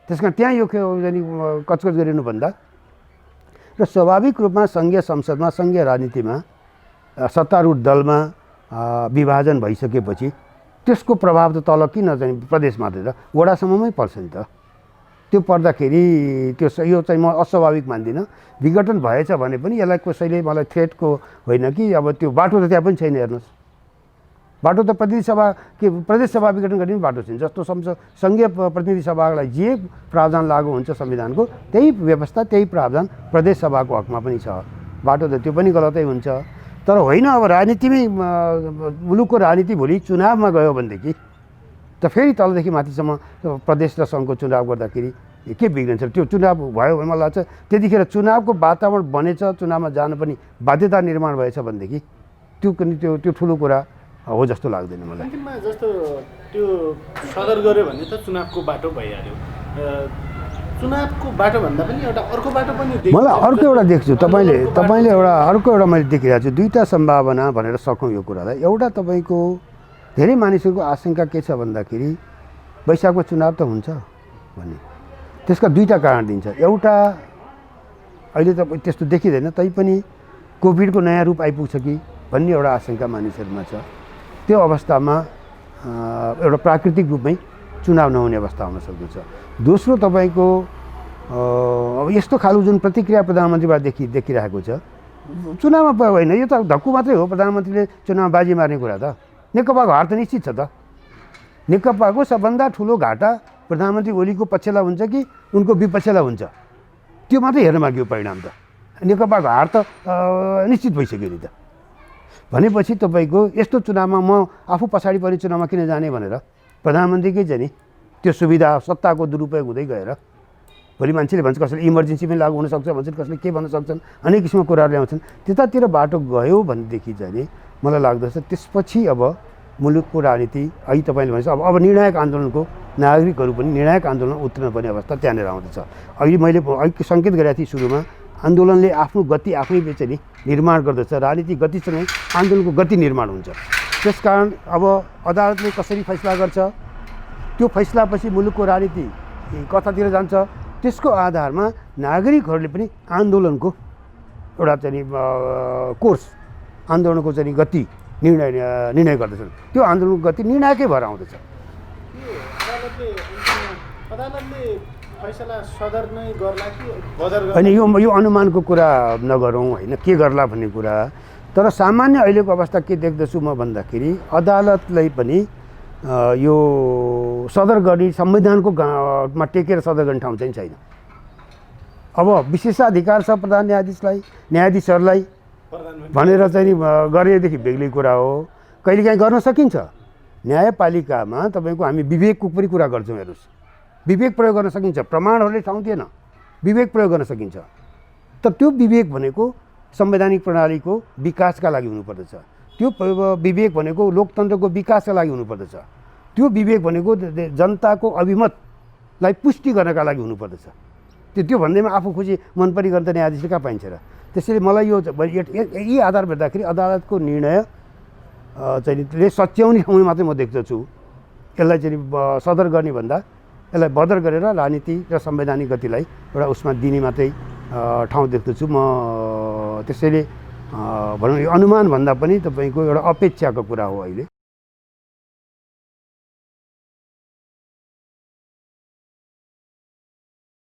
त्यस कारण त्यहाँ यो कचकच गरिनुभन्दा र स्वाभाविक रूपमा सङ्घीय संसदमा सङ्घीय राजनीतिमा सत्तारूढ दलमा विभाजन भइसकेपछि त्यसको प्रभाव त तल किन चाहिँ प्रदेशमा त वडासम्ममै पर्छ नि त। त्यो पर्दाखेरि त्यो यो चाहिँ म अस्वाभाविक मान्दिनँ। विघटन भएछ भने पनि यसलाई कसैले मलाई थ्रेटको होइन कि अब त्यो बाटो त त्यहाँ पनि छैन। हेर्नुहोस्, बाटो त प्रतिनिधि सभा के प्रदेश सभा विघटन गर्ने बाटो छैन। जस्तो सङ्घीय प्रतिनिधि सभालाई जे प्रावधान लागू हुन्छ संविधानको त्यही व्यवस्था त्यही प्रावधान प्रदेश सभाको हकमा पनि छ। बाटो त त्यो पनि गलतै हुन्छ। तर होइन, अब राजनीतिमै मुलुकको राजनीति भोलि चुनावमा गयो भनेदेखि त फेरि तलदेखि माथिसम्म प्रदेश र सङ्घको चुनाव गर्दाखेरि के बिग्रिन्छ? त्यो चुनाव भयो भने मलाई लाग्छ त्यतिखेर चुनावको वातावरण बनेछ, चुनावमा जानु पनि बाध्यता निर्माण भएछ भनेदेखि त्यो ठुलो कुरा हो जस्तो लाग्दैन मलाई। अन्तिममा जस्तो त्यो सदर गऱ्यो भने त चुनावको बाटो भइहाल्यो। चुनावको बाटो भन्दा पनि एउटा अर्को बाटो पनि मलाई अर्को एउटा देख्छु। तपाईँले एउटा अर्को एउटा मैले देखिरहेको छु। दुईवटा सम्भावना भनेर सकौँ यो कुरालाई। एउटा तपाईँको धेरै मानिसहरूको आशंका के छ भन्दाखेरि वैशाखको चुनाव त हुन्छ भन्ने। त्यसका दुईवटा कारण दिन्छ। एउटा अहिले त त्यस्तो देखिँदैन, तैपनि कोभिडको नयाँ रूप आइपुग्छ कि भन्ने एउटा आशंका मानिसहरूमा छ। त्यो अवस्थामा एउटा प्राकृतिक रूपमै चुनाव नहुने अवस्था हुन सक्दछ। दोस्रो तपाईँको अब यस्तो खालको जुन प्रतिक्रिया प्रधानमन्त्रीबाट देखिरहेको छ, चुनावमा होइन, यो त धक्कु मात्रै हो। प्रधानमन्त्रीले चुनावमा बाजी मार्ने कुरा त नेकपाको हार त निश्चित छ त। नेकपाको सबभन्दा ठुलो घाटा प्रधानमन्त्री ओलीको पक्षलाई हुन्छ कि उनको विपक्षलाई हुन्छ, त्यो मात्रै हेर्न बाँकी हो परिणाम त। नेकपाको हार त निश्चित भइसक्यो नि त। भनेपछि तपाईँको यस्तो चुनावमा म आफू पछाडि पर्ने चुनावमा किन जाने भनेर प्रधानमन्त्रीकै चाहिँ नि त्यो सुविधा सत्ताको दुरुपयोग हुँदै गएर भोलि मान्छेले भन्छ कसैले इमर्जेन्सी पनि लागु हुनसक्छ भन्छन्, कसैले के भन्न सक्छन्, अनेक किसिमको कुराहरू ल्याउँछन्। त्यतातिर बाटो गयो भनेदेखि चाहिँ नि मलाई लाग्दछ त्यसपछि अब मुलुकको राजनीति अहिले तपाईँले भनेपछि अब निर्णायक आन्दोलनको नागरिकहरू पनि निर्णायक आन्दोलन उत्रिनुपर्ने अवस्था त्यहाँनिर आउँदछ। अहिले मैले सङ्केत गरेको थिएँ सुरुमा, आन्दोलनले आफ्नो गति आफै चाहिँ निर्माण गर्दछ। राजनीतिक गतिसँगै आन्दोलनको गति निर्माण हुन्छ। त्यसकारण अब अदालतले कसरी फैसला गर्छ, त्यो फैसलापछि मुलुकको राजनीति कतातिर जान्छ, त्यसको आधारमा नागरिकहरूले पनि आन्दोलनको एउटा चाहिँ कोर्स, आन्दोलनको चाहिँ गति निर्णय गर्दछन्। त्यो आन्दोलनको गति निर्णायकै भएर आउँदछ। अनि यो अनुमानको कुरा नगरौँ होइन, के गर्ला भन्ने कुरा। तर सामान्य अहिलेको अवस्था के देख्दछु म भन्दाखेरि अदालतलाई पनि यो सदर गर्ने संविधानको मा टेकेर सदर गर्ने ठाउँ चाहिँ छैन। अब विशेषाधिकार छ प्रधान न्यायाधीशहरूलाई भनेर चाहिँ गरेदेखि बेग्लै कुरा हो। कहिलेकाहीँ गर्न सकिन्छ। न्यायपालिकामा तपाईँको हामी विवेकको पनि कुरा गर्छौँ। हेर्नुहोस्, विवेक प्रयोग गर्न सकिन्छ। प्रमाणहरूले ठाउँ दिएन, विवेक प्रयोग गर्न सकिन्छ। तर त्यो विवेक भनेको संवैधानिक प्रणालीको विकासका लागि हुनुपर्दछ। त्यो विवेक भनेको लोकतन्त्रको विकासका लागि हुनुपर्दछ। त्यो विवेक भनेको जनताको अभिमतलाई पुष्टि गर्नका लागि हुनुपर्दछ। त्यो भन्दैमा आफू खुसी मनपरी गर्न त न्यायाधीश कहाँ पाइन्छ र? त्यसैले मलाई यी आधार भेट्दाखेरि अदालतको निर्णय चाहिँ सच्याउने ठाउँमा मात्रै म देख्दछु। यसलाई चाहिँ सदर गर्ने भन्दा यसलाई बदर गरेर राजनीति र संवैधानिक गतिलाई एउटा उसमा दिने मात्रै ठाउँ देख्दछु म। त्यसैले भनौँ यो अनुमान भन्दा पनि तपाईँको एउटा अपेक्षाको कुरा हो अहिले।